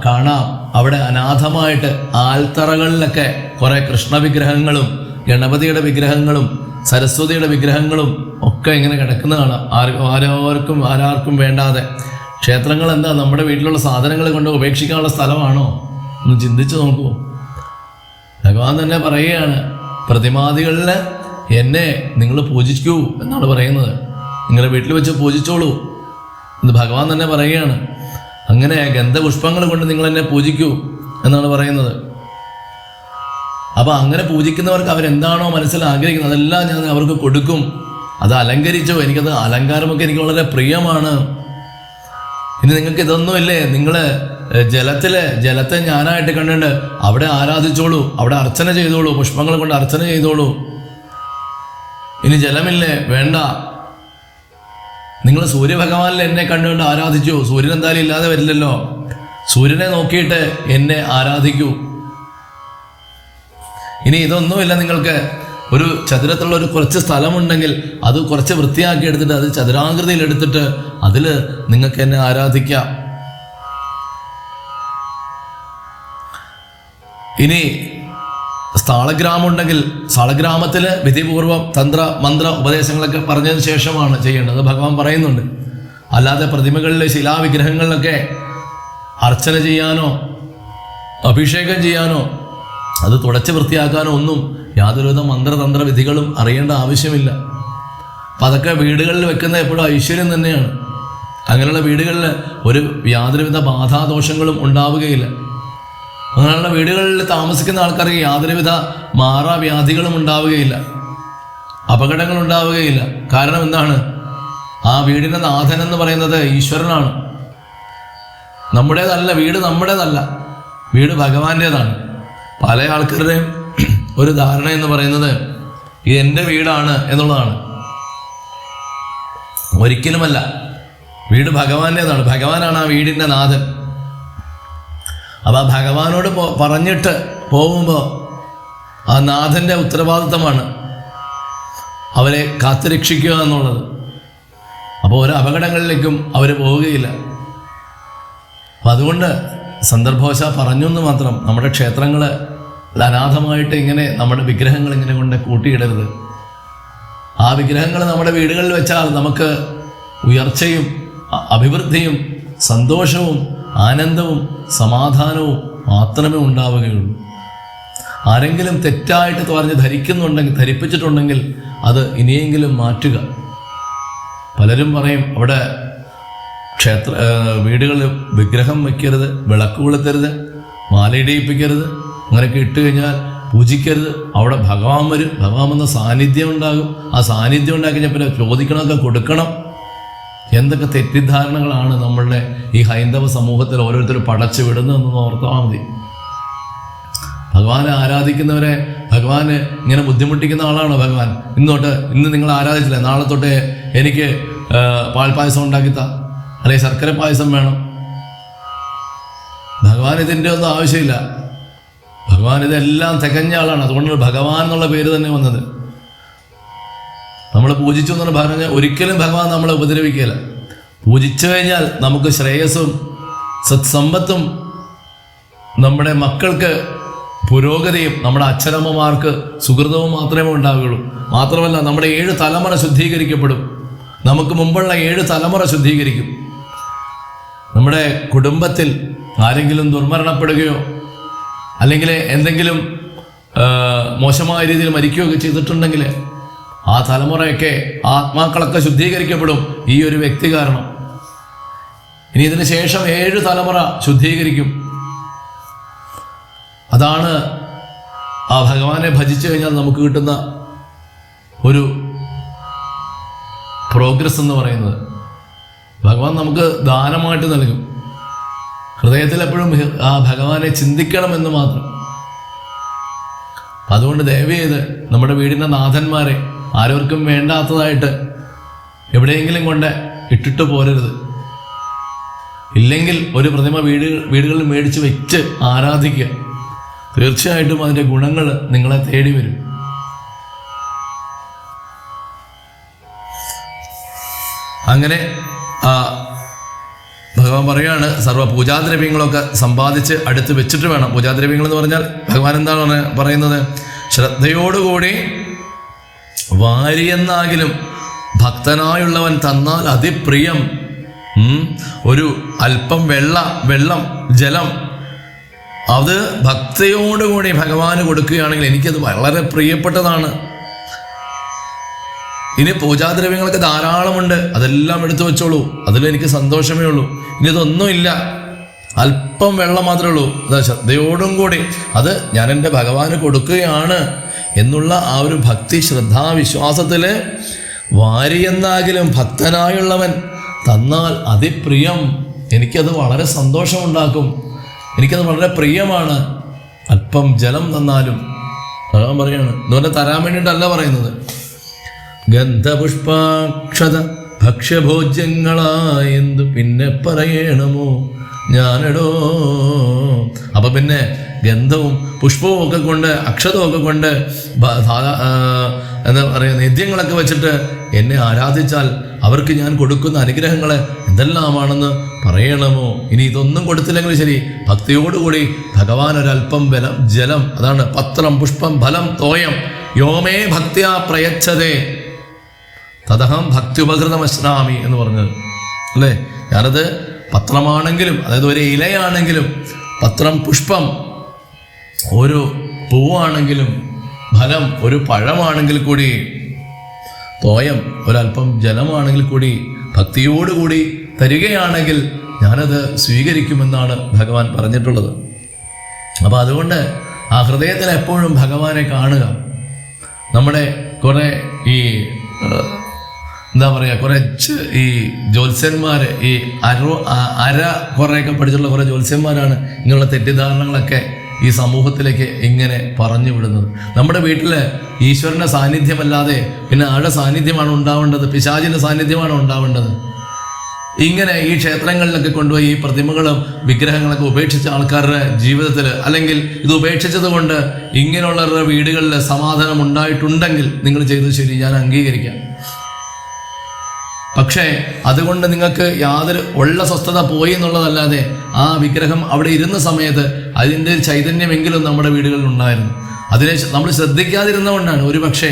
കാണാം അവിടെ അനാഥമായിട്ട് ആൽത്തറകളിലൊക്കെ കുറേ കൃഷ്ണവിഗ്രഹങ്ങളും ഗണപതിയുടെ വിഗ്രഹങ്ങളും സരസ്വതിയുടെ വിഗ്രഹങ്ങളും ഒക്കെ ഇങ്ങനെ കിടക്കുന്ന കാണാം. ആരാർക്കും വേണ്ടാതെ. ക്ഷേത്രങ്ങൾ എന്താ നമ്മുടെ വീട്ടിലുള്ള സാധനങ്ങൾ കൊണ്ട് ഉപേക്ഷിക്കാനുള്ള സ്ഥലമാണോ? ഒന്ന് ചിന്തിച്ചു നോക്കൂ. ഭഗവാൻ തന്നെ പറയുകയാണ്, പ്രതിമാദികളിൽ എന്നെ നിങ്ങൾ പൂജിക്കൂ എന്നാണ് പറയുന്നത്. നിങ്ങളുടെ വീട്ടിൽ വെച്ച് പൂജിച്ചോളൂ എന്ന് ഭഗവാൻ തന്നെ പറയുകയാണ്. അങ്ങനെ ഗന്ധപുഷ്പങ്ങൾ കൊണ്ട് നിങ്ങൾ എന്നെ പൂജിക്കൂ എന്നാണ് പറയുന്നത്. അപ്പോൾ അങ്ങനെ പൂജിക്കുന്നവർക്ക് അവരെന്താണോ മനസ്സിൽ ആഗ്രഹിക്കുന്നത് അതെല്ലാം ഞാൻ അവർക്ക് കൊടുക്കും. അത് അലങ്കരിച്ചോ, എനിക്കത് അലങ്കാരമൊക്കെ എനിക്ക് വളരെ പ്രിയമാണ്. ഇനി നിങ്ങൾക്ക് ഇതൊന്നുമില്ലേ, നിങ്ങൾ ജലത്തെ ഞാനായിട്ട് കണ്ടിട്ട് അവിടെ ആരാധിച്ചോളൂ, അവിടെ അർച്ചന ചെയ്തോളൂ, പുഷ്പങ്ങൾ കൊണ്ട് അർച്ചന ചെയ്തോളൂ. ഇനി ജലമില്ലേ, വേണ്ട, നിങ്ങൾ സൂര്യഭഗവാനിൽ എന്നെ കണ്ടുകൊണ്ട് ആരാധിച്ചു. സൂര്യൻ എന്തായാലും ഇല്ലാതെ വരില്ലല്ലോ, സൂര്യനെ നോക്കിയിട്ട് എന്നെ ആരാധിക്കൂ. ഇനി ഇതൊന്നുമില്ല, നിങ്ങൾക്ക് ഒരു ചതുരത്തിലുള്ള ഒരു കുറച്ച് സ്ഥലമുണ്ടെങ്കിൽ അത് കുറച്ച് വൃത്തിയാക്കി എടുത്തിട്ട് അത് ചതുരാകൃതിയിൽ എടുത്തിട്ട് അതിൽ നിങ്ങൾക്ക് എന്നെ ആരാധിക്കാം. ഇനി സ്ഥലഗ്രാമം ഉണ്ടെങ്കിൽ സ്ഥലഗ്രാമത്തിൽ വിധിപൂർവം തന്ത്ര മന്ത്ര ഉപദേശങ്ങളൊക്കെ പറഞ്ഞതിന് ശേഷമാണ് ചെയ്യേണ്ടത്. ഭഗവാൻ പറയുന്നുണ്ട്. അല്ലാതെ പ്രതിമകളിലെ ശിലാവിഗ്രഹങ്ങളിലൊക്കെ അർച്ചന ചെയ്യാനോ അഭിഷേകം ചെയ്യാനോ അത് തുടച്ച് വൃത്തിയാക്കാനോ ഒന്നും യാതൊരുവിധ മന്ത്രതന്ത്ര വിധികളും അറിയേണ്ട ആവശ്യമില്ല. അപ്പം അതൊക്കെ വീടുകളിൽ വെക്കുന്ന എപ്പോഴും ഐശ്വര്യം തന്നെയാണ്. അങ്ങനെയുള്ള വീടുകളിൽ യാതൊരുവിധ ബാധാദോഷങ്ങളും ഉണ്ടാവുകയില്ല. അങ്ങനെയുള്ള വീടുകളിൽ താമസിക്കുന്ന ആൾക്കാർക്ക് യാതൊരുവിധ മാറാവ്യാധികളും ഉണ്ടാവുകയില്ല, അപകടങ്ങൾ ഉണ്ടാവുകയില്ല. കാരണം എന്താണ്? ആ വീടിൻ്റെ നാഥൻ എന്ന് പറയുന്നത് ഈശ്വരനാണ്. നമ്മുടേതല്ല വീട്, നമ്മുടേതല്ല, വീട് ഭഗവാന്റേതാണ്. പല ആൾക്കാരുടെയും ഒരു ധാരണ എന്ന് പറയുന്നത് ഇത് എൻ്റെ വീടാണ് എന്നുള്ളതാണ്. ഒരിക്കലുമല്ല, വീട് ഭഗവാന്റേതാണ്. ഭഗവാനാണ് ആ വീടിൻ്റെ നാഥൻ. അപ്പം ആ ഭഗവാനോട് പറഞ്ഞിട്ട് പോകുമ്പോൾ ആ നാഥൻ്റെ ഉത്തരവാദിത്തമാണ് അവരെ കാത്തുരക്ഷിക്കുക എന്നുള്ളത്. അപ്പോൾ ഒരു അപകടങ്ങളിലേക്കും അവർ പോവുകയില്ല. അപ്പം അതുകൊണ്ട് സന്ദർഭവശാൽ പറഞ്ഞു എന്ന് മാത്രം നമ്മുടെ ക്ഷേത്രങ്ങൾ അനാഥമായിട്ട് ഇങ്ങനെ നമ്മുടെ വിഗ്രഹങ്ങൾ ഇങ്ങനെ കൊണ്ട് കൂട്ടിയിടരുത്. ആ വിഗ്രഹങ്ങൾ നമ്മുടെ വീടുകളിൽ വെച്ചാൽ നമുക്ക് ഉയർച്ചയും അഭിവൃദ്ധിയും സന്തോഷവും ആനന്ദവും സമാധാനവും മാത്രമേ ഉണ്ടാവുകയുള്ളൂ. ആരെങ്കിലും തെറ്റായിട്ട് പറഞ്ഞ് ധരിപ്പിച്ചിട്ടുണ്ടെങ്കിൽ അത് ഇനിയെങ്കിലും മാറ്റുക. പലരും പറയും അവിടെ വീടുകളിൽ വിഗ്രഹം വയ്ക്കരുത്, വിളക്ക് കൊളുത്തരുത്, മാലയിടിയിപ്പിക്കരുത്, അങ്ങനെയൊക്കെ ഇട്ട് കഴിഞ്ഞാൽ പൂജിക്കരുത്. അവിടെ ഭഗവാൻ വരും, ഭഗവാൻ വന്ന സാന്നിധ്യം ഉണ്ടാകും. ആ സാന്നിധ്യം ഉണ്ടാക്കി കഴിഞ്ഞാൽ പിന്നെ ചോദിക്കണമൊക്കെ കൊടുക്കണം. എന്തൊക്കെ തെറ്റിദ്ധാരണകളാണ് നമ്മളുടെ ഈ ഹൈന്ദവ സമൂഹത്തിൽ ഓരോരുത്തരും പടച്ചു വിടുന്നതെന്ന് ഓർത്താൽ മതി. ഭഗവാനെ ആരാധിക്കുന്നവരെ ഭഗവാന് ഇങ്ങനെ ബുദ്ധിമുട്ടിക്കുന്ന ആളാണോ ഭഗവാൻ? ഇന്ന് നിങ്ങൾ ആരാധിച്ചില്ല, നാളെ തൊട്ട് എനിക്ക് പാൽപ്പായസം ഉണ്ടാക്കിത്താ, അല്ലെങ്കിൽ ശർക്കര പായസം വേണം. ഭഗവാൻ ഇതിൻ്റെ ഒന്നും ആവശ്യമില്ല. ഭഗവാൻ ഇതെല്ലാം തികഞ്ഞ ആളാണ്. അതുകൊണ്ടാണ് ഭഗവാൻ എന്നുള്ള പേര് തന്നെ വന്നത്. നമ്മൾ പൂജിച്ചു എന്ന് പറഞ്ഞാൽ ഒരിക്കലും ഭഗവാൻ നമ്മളെ ഉപദ്രവിക്കുകയില്ല. പൂജിച്ചു കഴിഞ്ഞാൽ നമുക്ക് ശ്രേയസ്സും സത്സമ്പത്തും നമ്മുടെ മക്കൾക്ക് പുരോഗതിയും നമ്മുടെ അച്ഛനമ്മമാർക്ക് സുഹൃതവും മാത്രമേ ഉണ്ടാവുകയുള്ളൂ. മാത്രമല്ല നമ്മുടെ 7 തലമുറ ശുദ്ധീകരിക്കപ്പെടും. നമുക്ക് മുമ്പുള്ള 7 തലമുറ ശുദ്ധീകരിക്കും. നമ്മുടെ കുടുംബത്തിൽ ആരെങ്കിലും ദുർമരണപ്പെടുകയോ അല്ലെങ്കിൽ എന്തെങ്കിലും മോശമായ രീതിയിൽ മരിക്കുകയൊക്കെ ചെയ്തിട്ടുണ്ടെങ്കിൽ ആ തലമുറയൊക്കെ ആത്മാക്കളൊക്കെ ശുദ്ധീകരിക്കപ്പെടും ഈ ഒരു വ്യക്തി കാരണം. ഇനി ഇതിന് ശേഷം 7 തലമുറ ശുദ്ധീകരിക്കും. അതാണ് ആ ഭഗവാനെ ഭജിച്ചു കഴിഞ്ഞാൽ നമുക്ക് കിട്ടുന്ന ഒരു പ്രോഗ്രസ് എന്ന് പറയുന്നത്. ഭഗവാൻ നമുക്ക് ദാനമായിട്ട് നൽകും. ഹൃദയത്തിൽ എപ്പോഴും ആ ഭഗവാനെ ചിന്തിക്കണമെന്ന് മാത്രം. അതുകൊണ്ട് ദയവ് ചെയ്ത് നമ്മുടെ വീടിൻ്റെ നാഥന്മാരെ ആരോർക്കും വേണ്ടാത്തതായിട്ട് എവിടെയെങ്കിലും കൊണ്ട് ഇട്ടിട്ട് പോരരുത്. ഇല്ലെങ്കിൽ ഒരു പ്രതിമ വീടുകളിൽ മേടിച്ച് വെച്ച് ആരാധിക്കുക. തീർച്ചയായിട്ടും അതിൻ്റെ ഗുണങ്ങൾ നിങ്ങളെ തേടി വരും. അങ്ങനെ ഭഗവാൻ പറയാണ്, സർവ്വ പൂജാദ്രവ്യങ്ങളൊക്കെ സമ്പാദിച്ച് അടുത്ത് വെച്ചിട്ട് വേണം. പൂജാദ്രവ്യങ്ങൾ എന്ന് പറഞ്ഞാൽ ഭഗവാൻ എന്താണ് പറയുന്നത്? ശ്രദ്ധയോടുകൂടി വാരിയെന്നാകിലും ഭക്തനായുള്ളവൻ തന്നാൽ അതിപ്രിയം. ഒരു അല്പം വെള്ളം ജലം അത് ഭക്തിയോടുകൂടി ഭഗവാന് കൊടുക്കുകയാണെങ്കിൽ എനിക്കത് വളരെ പ്രിയപ്പെട്ടതാണ്. ഇനി പൂജാദ്രവ്യങ്ങളൊക്കെ ധാരാളമുണ്ട്, അതെല്ലാം എടുത്തു വെച്ചോളൂ, അതിലെനിക്ക് സന്തോഷമേ ഉള്ളൂ. ഇനി ഇതൊന്നുമില്ല, അല്പം വെള്ളം മാത്രമേ ഉള്ളൂ. അതാ ശ്രദ്ധയോടും കൂടി അത് ഞാൻ എൻ്റെ ഭഗവാന് കൊടുക്കുകയാണ് എന്നുള്ള ആ ഒരു ഭക്തി ശ്രദ്ധാവിശ്വാസത്തിൽ വാരിയെന്നാകിലും ഭക്തനായുള്ളവൻ തന്നാൽ അതിപ്രിയം, എനിക്കത് വളരെ സന്തോഷമുണ്ടാക്കും, എനിക്കത് വളരെ പ്രിയമാണ്. അല്പം ജലം തന്നാലും ഭഗവാൻ പറയാണ്. ഇതുപോലെ തരാൻ വേണ്ടിയിട്ടല്ല പറയുന്നത്. ഗന്ധപുഷ്പാക്ഷത ഭക്ഷ്യഭോജ്യങ്ങളായെന്തു പിന്നെ പറയണമോ ഞാനെടോ. അപ്പൊ പിന്നെ ഗന്ധവും പുഷ്പവും ഒക്കെ കൊണ്ട് അക്ഷതവും ഒക്കെ കൊണ്ട് എന്താ പറയുക നേദ്യങ്ങളൊക്കെ വെച്ചിട്ട് എന്നെ ആരാധിച്ചാൽ അവർക്ക് ഞാൻ കൊടുക്കുന്ന അനുഗ്രഹങ്ങൾ എന്തെല്ലാമാണെന്ന് പറയണമോ. ഇനി ഇതൊന്നും കൊടുത്തില്ലെങ്കിൽ ശരി, ഭക്തിയോടുകൂടി ഭഗവാൻ ഒരല്പം ജലം, അതാണ് പത്രം പുഷ്പം ഫലം തോയം യോമേ ഭക്തിയാ പ്രയച്ഛതേ തദഹം ഭക്തി ഉപകൃതമശ്നാമി എന്ന് പറഞ്ഞത് അല്ലേ. ഞാനത് പത്രമാണെങ്കിലും, അതായത് ഒരു ഇലയാണെങ്കിലും, പത്രം പുഷ്പം ഒരു പൂവാണെങ്കിലും, ഫലം ഒരു പഴമാണെങ്കിൽ കൂടി, തോയം ഒരല്പം ജലമാണെങ്കിൽ കൂടി ഭക്തിയോടുകൂടി തരികയാണെങ്കിൽ ഞാനത് സ്വീകരിക്കുമെന്നാണ് ഭഗവാൻ പറഞ്ഞിട്ടുള്ളത്. അപ്പോൾ അതുകൊണ്ട് ആ ഹൃദയത്തിൽ എപ്പോഴും ഭഗവാനെ കാണുക. നമ്മുടെ കുറേ ഈ എന്താ പറയുക, കുറേ ഈ ജ്യോത്സ്യന്മാർ, ഈ അര കുറേയൊക്കെ പഠിച്ചിട്ടുള്ള കുറേ ജ്യോത്സ്യന്മാരാണ് ഇങ്ങനെയുള്ള തെറ്റിദ്ധാരണകളൊക്കെ ഈ സമൂഹത്തിലേക്ക് ഇങ്ങനെ പറഞ്ഞു വിടുന്നത്. നമ്മുടെ വീട്ടിൽ ഈശ്വരൻ്റെ സാന്നിധ്യമല്ലാതെ പിന്നെ ആരുടെ സാന്നിധ്യമാണ് ഉണ്ടാവേണ്ടത്? പിശാചിൻ്റെ സാന്നിധ്യമാണ് ഉണ്ടാവേണ്ടത്. ഇങ്ങനെ ഈ ക്ഷേത്രങ്ങളിലൊക്കെ കൊണ്ടുപോയി ഈ പ്രതിമകളും വിഗ്രഹങ്ങളൊക്കെ ഉപേക്ഷിച്ച ആൾക്കാരുടെ ജീവിതത്തിൽ, അല്ലെങ്കിൽ ഇത് ഉപേക്ഷിച്ചത് കൊണ്ട് ഇങ്ങനെയുള്ളവരുടെ വീടുകളിൽ സമാധാനം ഉണ്ടായിട്ടുണ്ടെങ്കിൽ നിങ്ങൾ ചെയ്തത് ശരി, ഞാൻ അംഗീകരിക്കാം. പക്ഷേ അതുകൊണ്ട് നിങ്ങൾക്ക് യാതൊരു ഉള്ള സ്വസ്ഥത പോയി എന്നുള്ളതല്ലാതെ ആ വിഗ്രഹം അവിടെ ഇരുന്ന സമയത്ത് അതിൻ്റെ ചൈതന്യമെങ്കിലും നമ്മുടെ വീടുകളിൽ ഉണ്ടായിരുന്നു. അതിനെ നമ്മൾ ശ്രദ്ധിക്കാതിരുന്നതുകൊണ്ടാണ് ഒരു പക്ഷേ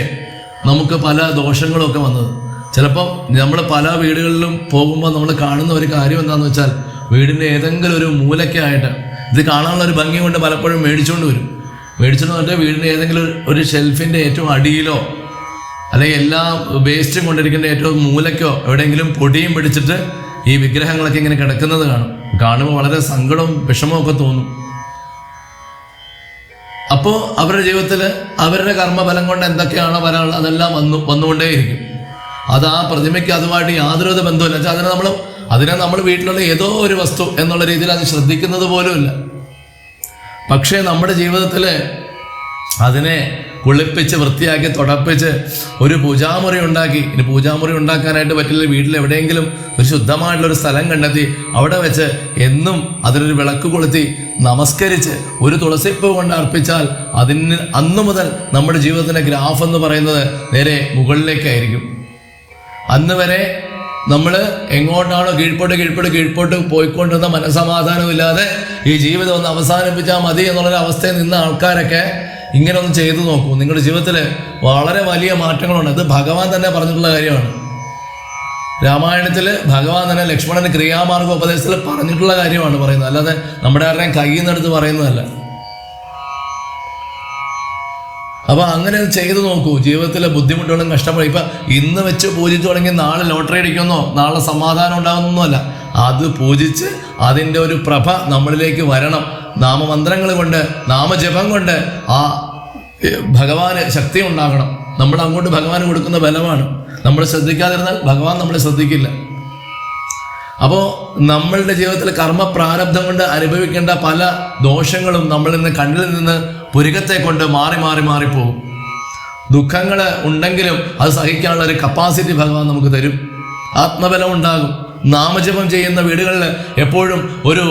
നമുക്ക് പല ദോഷങ്ങളൊക്കെ വന്നത്. ചിലപ്പം നമ്മൾ പല വീടുകളിലും പോകുമ്പോൾ നമ്മൾ കാണുന്ന ഒരു കാര്യം എന്താണെന്ന് വെച്ചാൽ, വീടിൻ്റെ ഏതെങ്കിലും ഒരു മൂലയ്ക്കായിട്ട് ഇത് കാണാനുള്ള ഒരു ഭംഗി കൊണ്ട് പലപ്പോഴും മേടിച്ചുകൊണ്ട് വരും. മേടിച്ചുകൊണ്ട് വന്നിട്ട് വീടിൻ്റെ ഏതെങ്കിലും ഒരു ഷെൽഫിൻ്റെ ഏറ്റവും അടിയിലോ അല്ലെങ്കിൽ എല്ലാ വേസ്റ്റും കൊണ്ടിരിക്കേണ്ട ഏറ്റവും മൂലയ്ക്കോ എവിടെയെങ്കിലും പൊടിയും പിടിച്ചിട്ട് ഈ വിഗ്രഹങ്ങളൊക്കെ ഇങ്ങനെ കിടക്കുന്നത് കാണുമ്പോൾ വളരെ സങ്കടവും വിഷമവും ഒക്കെ തോന്നും. അപ്പോൾ അവരുടെ ജീവിതത്തിൽ അവരുടെ കർമ്മഫലം കൊണ്ട് എന്തൊക്കെയാണോ വരാനുള്ളത് അതെല്ലാം വന്നുകൊണ്ടേയിരിക്കും. അത് ആ പ്രതിമയ്ക്ക് അതുമായിട്ട് യാതൊരു ബന്ധമില്ല. വെച്ചാൽ അതിനെ നമ്മൾ വീട്ടിലുള്ള ഏതോ ഒരു വസ്തു എന്നുള്ള രീതിയിൽ അത് ശ്രദ്ധിക്കുന്നത് പോലുമില്ല. പക്ഷേ നമ്മുടെ ജീവിതത്തിൽ അതിനെ കുളിപ്പിച്ച് വൃത്തിയാക്കി തുടപ്പിച്ച് ഒരു പൂജാമുറി ഉണ്ടാക്കി, ഇനി പൂജാമുറി ഉണ്ടാക്കാനായിട്ട് പറ്റില്ല, വീട്ടിൽ എവിടെയെങ്കിലും ഒരു ശുദ്ധമായിട്ടുള്ളൊരു സ്ഥലം കണ്ടെത്തി അവിടെ വെച്ച് എന്നും അതിനൊരു വിളക്ക് കൊളുത്തി നമസ്കരിച്ച് ഒരു തുളസിപ്പൂ കൊണ്ട് അർപ്പിച്ചാൽ അതിന് അന്നു മുതൽ നമ്മുടെ ജീവിതത്തിൻ്റെ ഗ്രാഫ് എന്ന് പറയുന്നത് നേരെ മുകളിലേക്കായിരിക്കും. അന്ന് വരെ നമ്മൾ എങ്ങോട്ടാണോ കീഴ്പോട്ട് പോയിക്കൊണ്ടിരുന്ന മനസ്സമാധാനമില്ലാതെ ഈ ജീവിതം ഒന്ന് അവസാനിപ്പിച്ചാൽ മതി എന്നുള്ളൊരു അവസ്ഥയിൽ നിന്ന ആൾക്കാരൊക്കെ ഇങ്ങനെ ഒന്ന് ചെയ്തു നോക്കൂ. നിങ്ങളുടെ ജീവിതത്തിൽ വളരെ വലിയ മാറ്റങ്ങളുണ്ട്. അത് ഭഗവാൻ തന്നെ പറഞ്ഞിട്ടുള്ള കാര്യമാണ്. രാമായണത്തിൽ ഭഗവാൻ തന്നെ ലക്ഷ്മണന് ക്രിയാമാർഗ ഉപദേശത്തിൽ പറഞ്ഞിട്ടുള്ള കാര്യമാണ് പറയുന്നത്, അല്ലാതെ നമ്മുടെ ആരുടെയും കയ്യിൽ നിന്നെടുത്ത് പറയുന്നതല്ല. അപ്പോൾ അങ്ങനെ ചെയ്തു നോക്കൂ. ജീവിതത്തിലെ ബുദ്ധിമുട്ടുകളും കഷ്ടപ്പെടും. ഇപ്പം ഇന്ന് വെച്ച് പൂജിച്ചു തുടങ്ങി നാളെ ലോട്ടറി അടിക്കുന്നോ നാളെ സമാധാനം ഉണ്ടാകുന്നൊന്നുമല്ല. അത് പൂജിച്ച് അതിൻ്റെ ഒരു പ്രഭ നമ്മളിലേക്ക് വരണം. നാമമന്ത്രങ്ങൾ കൊണ്ട്, നാമജപം കൊണ്ട് ആ ഭഗവാന് ശക്തി ഉണ്ടാകണം. നമ്മൾ അങ്ങോട്ട് ഭഗവാന് കൊടുക്കുന്ന ബലമാണ്. നമ്മൾ ശ്രദ്ധിക്കാതിരുന്നാൽ ഭഗവാൻ നമ്മളെ ശ്രദ്ധിക്കില്ല. അപ്പോൾ നമ്മളുടെ ജീവിതത്തിൽ കർമ്മ പ്രാരബ്ധം കൊണ്ട് അനുഭവിക്കേണ്ട പല ദോഷങ്ങളും നമ്മളിൽ നിന്ന് കണ്ണിൽ നിന്ന് പുരികത്തെ കൊണ്ട് മാറിപ്പോകും. ദുഃഖങ്ങൾ ഉണ്ടെങ്കിലും അത് സഹിക്കാനുള്ള ഒരു കപ്പാസിറ്റി ഭഗവാൻ നമുക്ക് തരും. ആത്മബലം ഉണ്ടാകും. നാമജപം ചെയ്യുന്ന വീടുകളിൽ എപ്പോഴും ഒരു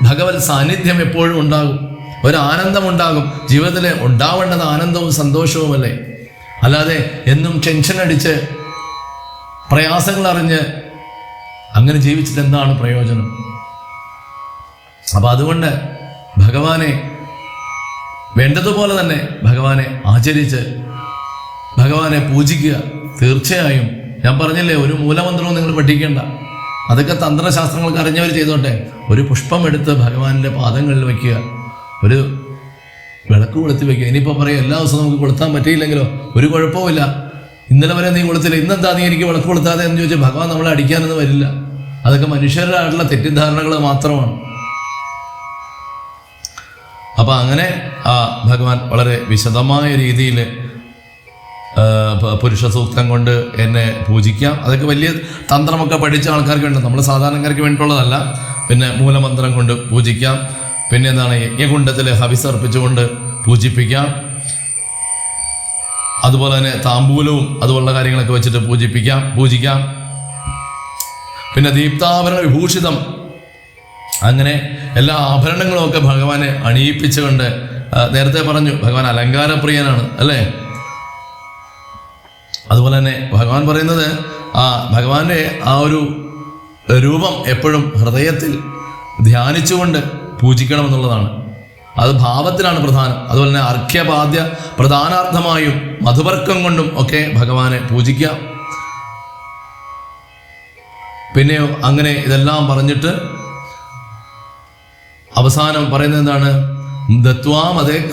ഭഗവത് സാന്നിധ്യം എപ്പോഴും ഉണ്ടാകും. ഒരു ആനന്ദമുണ്ടാകും. ജീവിതത്തിൽ ഉണ്ടാവേണ്ടത് ആനന്ദവും സന്തോഷവുമല്ലേ, അല്ലാതെ എന്നും ടെൻഷൻ അടിച്ച് പ്രയാസങ്ങൾ അറിഞ്ഞ് അങ്ങനെ ജീവിച്ചിട്ട് എന്താണ് പ്രയോജനം? അപ്പം അതുകൊണ്ട് ഭഗവാനെ വേണ്ടതുപോലെ തന്നെ ഭഗവാനെ ആചരിച്ച് ഭഗവാനെ പൂജിക്കുക. തീർച്ചയായും ഞാൻ പറഞ്ഞില്ലേ, ഒരു മൂലമന്ത്രവും നിങ്ങൾ പഠിക്കേണ്ട. അതൊക്കെ തന്ത്രശാസ്ത്രങ്ങൾക്ക് അറിഞ്ഞവർ ചെയ്തോട്ടെ. ഒരു പുഷ്പം എടുത്ത് ഭഗവാന്റെ പാദങ്ങളിൽ വയ്ക്കുക, ഒരു വിളക്ക് കൊളുത്തി വയ്ക്കുക. ഇനിയിപ്പോൾ പറയും എല്ലാ ദിവസവും നമുക്ക് കൊളുത്താൻ പറ്റിയില്ലെങ്കിലോ, ഒരു കുഴപ്പമില്ല. ഇന്നലെ വരെ നീ കൊളുത്തില്ല, ഇന്നെന്താ നീ എനിക്ക് വിളക്ക് കൊളുത്താതെ എന്ന് ചോദിച്ചാൽ ഭഗവാൻ നമ്മളെ അടിക്കാനൊന്നും വരില്ല. അതൊക്കെ മനുഷ്യരുടെ ആയിട്ടുള്ള തെറ്റിദ്ധാരണകൾ മാത്രമാണ്. അപ്പം അങ്ങനെ ഭഗവാൻ വളരെ വിശദമായ രീതിയിൽ പുരുഷ സൂക്തം കൊണ്ട് എന്നെ പൂജിക്കാം. അതൊക്കെ വലിയ തന്ത്രമൊക്കെ പഠിച്ച ആൾക്കാർക്ക് വേണ്ടി, നമ്മൾ സാധാരണക്കാർക്ക് വേണ്ടിയിട്ടുള്ളതല്ല. പിന്നെ മൂലമന്ത്രം കൊണ്ട് പൂജിക്കാം. പിന്നെ എന്താണ്, യജ്ഞകുണ്ഡത്തിൽ ഹവിസർപ്പിച്ചുകൊണ്ട് പൂജിപ്പിക്കാം. അതുപോലെ തന്നെ താമ്പൂലവും അതുപോലുള്ള കാര്യങ്ങളൊക്കെ വെച്ചിട്ട് പൂജിക്കാം. പിന്നെ ദീപ്താഭരണ വിഭൂഷിതം, അങ്ങനെ എല്ലാ ആഭരണങ്ങളും ഒക്കെ ഭഗവാനെ അണിയിപ്പിച്ചുകൊണ്ട്, നേരത്തെ പറഞ്ഞു ഭഗവാൻ അലങ്കാരപ്രിയനാണ് അല്ലേ. അതുപോലെ തന്നെ ഭഗവാൻ പറയുന്നത് ഭഗവാന്റെ ആ ഒരു രൂപം എപ്പോഴും ഹൃദയത്തിൽ ധ്യാനിച്ചുകൊണ്ട് പൂജിക്കണമെന്നുള്ളതാണ്. അത് ഭാവത്തിലാണ് പ്രധാനം. അതുപോലെ തന്നെ അർഘ്യപാദ്യ പ്രധാനാർത്ഥമായും മധുവർക്കം കൊണ്ടും ഒക്കെ ഭഗവാനെ പൂജിക്കാം. പിന്നെയോ അങ്ങനെ ഇതെല്ലാം പറഞ്ഞിട്ട് അവസാനം പറയുന്നത് എന്താണ്? ദത്വാ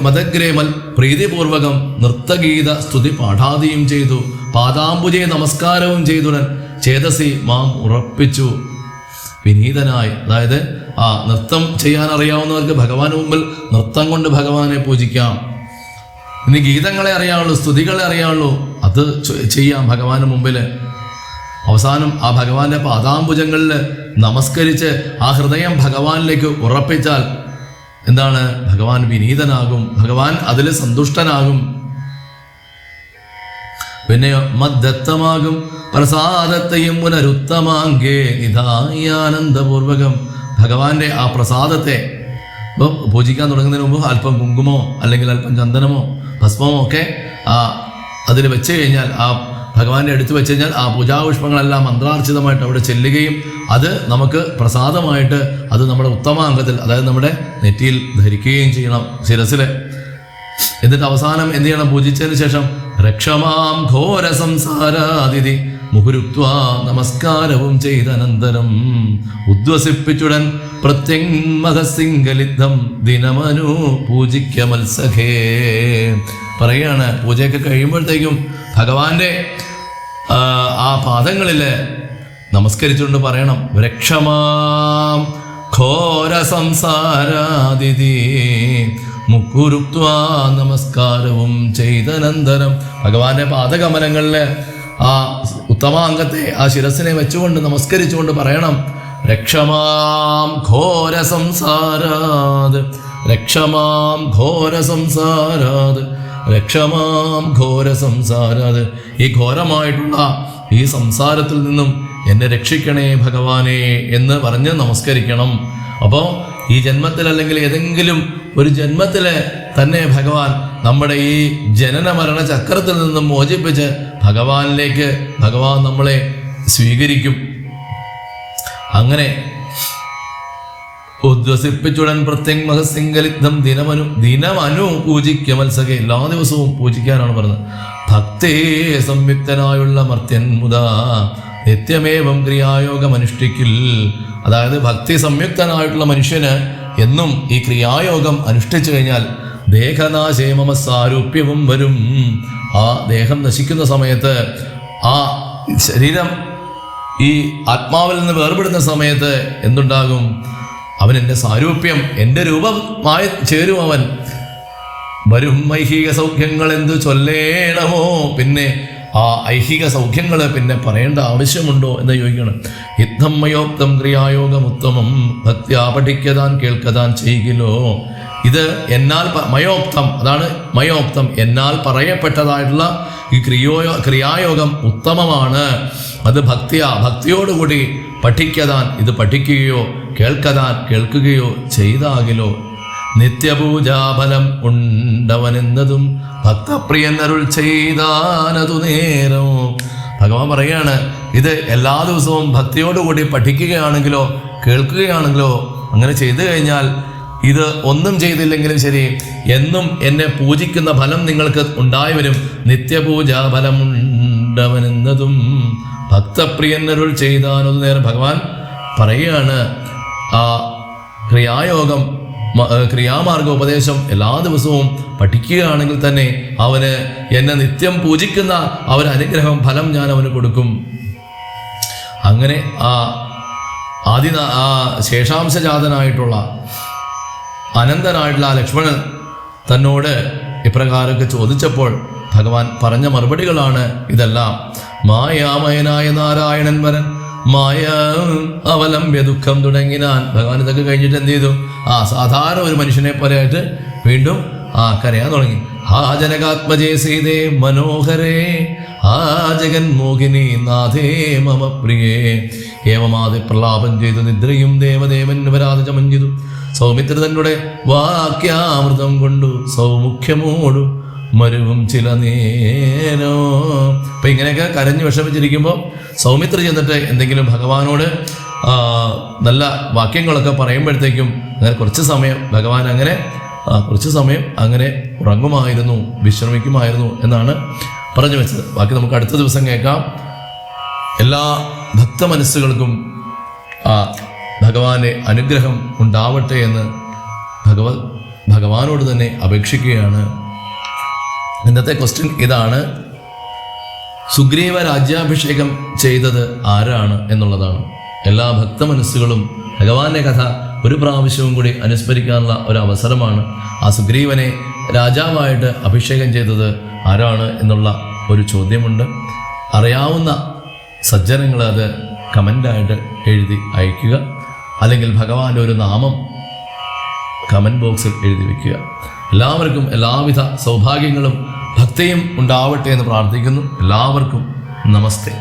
മതഗ്രേമൽ പ്രീതിപൂർവകം നൃത്തഗീത സ്തുതി പാഠാദിയും ചെയ്തു, പാദാംബുജെ നമസ്കാരവും ചെയ്തുടൻ ചേതസി മാം ഉറപ്പിച്ചു വിനീതനായി. അതായത് നൃത്തം ചെയ്യാൻ അറിയാവുന്നവർക്ക് ഭഗവാന് മുമ്പിൽ നൃത്തം കൊണ്ട് ഭഗവാനെ പൂജിക്കാം. ഇനി ഗീതങ്ങളെ അറിയാവുള്ളൂ, സ്തുതികളെ അറിയാവുള്ളൂ, അത് ചെയ്യാം ഭഗവാന് മുമ്പിൽ. അവസാനം ആ ഭഗവാന്റെ പാദാംബുജങ്ങളിൽ നമസ്കരിച്ച് ആ ഹൃദയം ഭഗവാനിലേക്ക് ഉറപ്പിച്ചാൽ എന്താണ്? ഭഗവാൻ വിനീതനാകും, ഭഗവാൻ അതിൽ സന്തുഷ്ടനാകും. പിന്നെയോ മദ്ദത്തമാകും പ്രസാദത്തെയും പുനരുത്തമാങ്കേ നിധായാനന്ദപൂർവകം. ഭഗവാന്റെ ആ പ്രസാദത്തെ ഇപ്പോൾ പൂജിക്കാൻ തുടങ്ങുന്നതിന് മുമ്പ് അല്പം കുങ്കുമോ അല്ലെങ്കിൽ അല്പം ചന്ദനമോ ഭസ്മമോ ഒക്കെ അതിൽ വെച്ച് കഴിഞ്ഞാൽ, ആ ഭഗവാന്റെ അടുത്ത് വെച്ച് കഴിഞ്ഞാൽ ആ പൂജാപുഷ്പങ്ങളെല്ലാം മന്ത്രാർച്ചിതമായിട്ട് അവിടെ ചെല്ലുകയും അത് നമുക്ക് പ്രസാദമായിട്ട് അത് നമ്മുടെ ഉത്തമാംഗത്തിൽ, അതായത് നമ്മുടെ നെറ്റിയിൽ ധരിക്കുകയും ചെയ്യണം, ശിരസിൽ. എന്നിട്ട് അവസാനം എന്ത് ചെയ്യണം? പൂജിച്ചതിന് ശേഷം രക്ഷമാം ഘോര സംസാരാതിഥി മുഹുരുത്വാ നമസ്കാരവും ചെയ്തനന്തരം ഉദ്വസിപ്പിച്ചുടൻ പ്രത്യങ്മഹസിംഗലിദ്ധം ദിനമനു പൂജിക്ക മത്സഖേ. പറയാണ്, പൂജയൊക്കെ കഴിയുമ്പോഴത്തേക്കും ഭഗവാന്റെ ആ പാദങ്ങളിൽ നമസ്കരിച്ചുകൊണ്ട് പറയണം, രക്ഷമാം ഘോര സംസാരാതിഥി മുക്കുരുത്വാ നമസ്കാരവും ചെയ്തനന്തരം. ഭഗവാന്റെ പാദകമലങ്ങളിൽ ആ ഉത്തമാംഗത്തെ, ആ ശിരസിനെ വെച്ചുകൊണ്ട് നമസ്കരിച്ചുകൊണ്ട് പറയണം, രക്ഷമാം ഘോര സംസാരാത്, രക്ഷമാം ഘോര സംസാരാത്, രക്ഷമാം ഘോര സംസാരാത്. ഈ ഘോരമായിട്ടുള്ള ഈ സംസാരത്തിൽ നിന്നും എന്നെ രക്ഷിക്കണേ ഭഗവാനെ എന്ന് പറഞ്ഞ് നമസ്കരിക്കണം. അപ്പോൾ ഈ ജന്മത്തിൽ അല്ലെങ്കിൽ ഏതെങ്കിലും ഒരു ജന്മത്തിൽ തന്നെ ഭഗവാൻ നമ്മുടെ ഈ ജനന മരണ ചക്രത്തിൽ നിന്നും മോചിപ്പിച്ച് ഭഗവാനിലേക്ക് ഭഗവാൻ നമ്മളെ സ്വീകരിക്കും. അങ്ങനെ ഉദ്വസിപ്പിച്ചുടൻ പ്രത്യങ്മഹസിംഗലിദ്ധം ദിനമനു പൂജിക്ക മത്സക. എല്ലാ ദിവസവും പൂജിക്കാനാണ് പറഞ്ഞത്. ഭക്തേ സംയുക്തനായുള്ള മർത്യൻ മുതാ നിത്യമേവം ക്രിയായോഗമനുഷ്ഠിക്കിൽ. അതായത് ഭക്തി സംയുക്തനായിട്ടുള്ള മനുഷ്യന് എന്നും ഈ ക്രിയായോഗം അനുഷ്ഠിച്ചു കഴിഞ്ഞാൽ ദേഹനാശേമമ സാരൂപ്യവും വരും. ആ ദേഹം നശിക്കുന്ന സമയത്ത്, ആ ശരീരം ഈ ആത്മാവിൽ നിന്ന് വേർപെടുന്ന സമയത്ത് എന്തുണ്ടാകും? അവൻ എൻ്റെ സാരൂപ്യം, എൻ്റെ രൂപമായി ചേരും. അവൻ വരും ഐഹിക സൗഖ്യങ്ങൾ എന്തു ചൊല്ലേണമോ. പിന്നെ ആ ഐഹിക സൗഖ്യങ്ങൾ പിന്നെ പറയേണ്ട ആവശ്യമുണ്ടോ എന്ന് ചോദിക്കണം. യുദ്ധം മയോക്തം ക്രിയായോഗം ഉത്തമം ഭക്ത്യാ പഠിക്കതാൻ കേൾക്കതാൻ ചെയ്യില്ലോ. ഇത് എന്നാൽ മയോക്തം, അതാണ് മയോക്തം, എന്നാൽ പറയപ്പെട്ടതായിട്ടുള്ള ഈ ക്രിയായോഗം ഉത്തമമാണ്. അത് ഭക്തിയോടുകൂടി പഠിക്കതാൻ, ഇത് പഠിക്കുകയോ കേൾക്കുകയോ ചെയ്താകിലോ നിത്യപൂജാഫലം ഉണ്ടവനെന്നതും ഭക്തപ്രിയൻ അരുൾ ചെയ്താനതു നേരം. ഭഗവാൻ പറയാണ്, ഇത് എല്ലാ ദിവസവും ഭക്തിയോടുകൂടി പഠിക്കുകയാണെങ്കിലോ കേൾക്കുകയാണെങ്കിലോ അങ്ങനെ ചെയ്തു കഴിഞ്ഞാൽ, ഇത് ഒന്നും ചെയ്തില്ലെങ്കിലും ശരി, എന്നും എന്നെ പൂജിക്കുന്ന ഫലം നിങ്ങൾക്ക് ഉണ്ടായി വരും. നിത്യപൂജാഫലം ഉണ്ടവനെന്നതും ഭക്തപ്രിയൻ അരുൾ ചെയ്താനതു നേരം. ഭഗവാൻ പറയുകയാണ്, ആ ക്രിയായോഗം, ക്രിയാമാർഗ ഉപദേശം എല്ലാ ദിവസവും പഠിക്കുകയാണെങ്കിൽ തന്നെ അവന് എന്നെ നിത്യം പൂജിക്കുന്ന അനുഗ്രഹം ഫലം ഞാൻ അവന് കൊടുക്കും. അങ്ങനെ ആ ശേഷാംശജാതനായിട്ടുള്ള അനന്തനായിട്ടുള്ള ആ ലക്ഷ്മണൻ തന്നോട് ഇപ്രകാരമൊക്കെ ചോദിച്ചപ്പോൾ ഭഗവാൻ പറഞ്ഞ മറുപടികളാണ് ഇതെല്ലാം. മായാമയനായ നാരായണൻ വരൻ മായ അവലംബ്യ ദുഃഖം തുടങ്ങിനാൻ. ഭഗവാൻ ഇതൊക്കെ കഴിഞ്ഞിട്ട് എന്ത് ചെയ്തു? സാധാരണ ഒരു മനുഷ്യനെ പോലെ ആയിട്ട് വീണ്ടും കരയാൻ തുടങ്ങി. ആ ജനകാത്മജേ സീതേ മനോഹരേ ആ ജഗന്മോഹിനി നാഥേ മമ പ്രിയേ ഏവമാതി പ്രലാപം ചെയ്തു നിദ്രയും ദേവദേവൻ വരാതചമം ചെയ്തു. സൗമിത്ര തന്നുടെ വാക്യാമൃതം കൊണ്ടു സൗമുഖ്യമോടു മരുവും ചില നേരോ. അപ്പം ഇങ്ങനെയൊക്കെ കരഞ്ഞു വിഷമിച്ചിരിക്കുമ്പോൾ സൗമിത്ര ചെന്നിട്ട് എന്തെങ്കിലും ഭഗവാനോട് നല്ല വാക്യങ്ങളൊക്കെ പറയുമ്പോഴത്തേക്കും അങ്ങനെ കുറച്ച് സമയം ഭഗവാൻ കുറച്ച് സമയം അങ്ങനെ ഉറങ്ങുമായിരുന്നു, വിശ്രമിക്കുമായിരുന്നു എന്നാണ് പറഞ്ഞു വെച്ചത്. ബാക്കി നമുക്ക് അടുത്ത ദിവസം കേൾക്കാം. എല്ലാ ഭക്ത മനസ്സുകൾക്കും ഭഗവാന്റെ അനുഗ്രഹം ഉണ്ടാവട്ടെ എന്ന് ഭഗവാനോട് തന്നെ അപേക്ഷിക്കുകയാണ്. ഇന്നത്തെ ക്വസ്റ്റ്യൻ ഇതാണ്: സുഗ്രീവ രാജ്യാഭിഷേകം ചെയ്തത് ആരാണ് എന്നുള്ളതാണ്. എല്ലാ ഭക്ത മനസ്സുകളും ഭഗവാന്റെ കഥ ഒരു പ്രാവശ്യവും കൂടി അനുസ്മരിക്കാനുള്ള ഒരു അവസരമാണ്. ആ സുഗ്രീവനെ രാജാവായിട്ട് അഭിഷേകം ചെയ്തത് ആരാണ് എന്നുള്ള ഒരു ചോദ്യമുണ്ട്. അറിയാവുന്ന സജ്ജനങ്ങൾ അത് കമൻ്റായിട്ട് എഴുതി അയയ്ക്കുക, അല്ലെങ്കിൽ ഭഗവാന്റെ ഒരു നാമം കമൻറ്റ് ബോക്സിൽ എഴുതി വയ്ക്കുക. എല്ലാവർക്കും എല്ലാവിധ സൗഭാഗ്യങ്ങളും ഭക്തിയും ഉണ്ടാവട്ടെ എന്ന് പ്രാർത്ഥിക്കുന്നു. എല്ലാവർക്കും നമസ്തേ.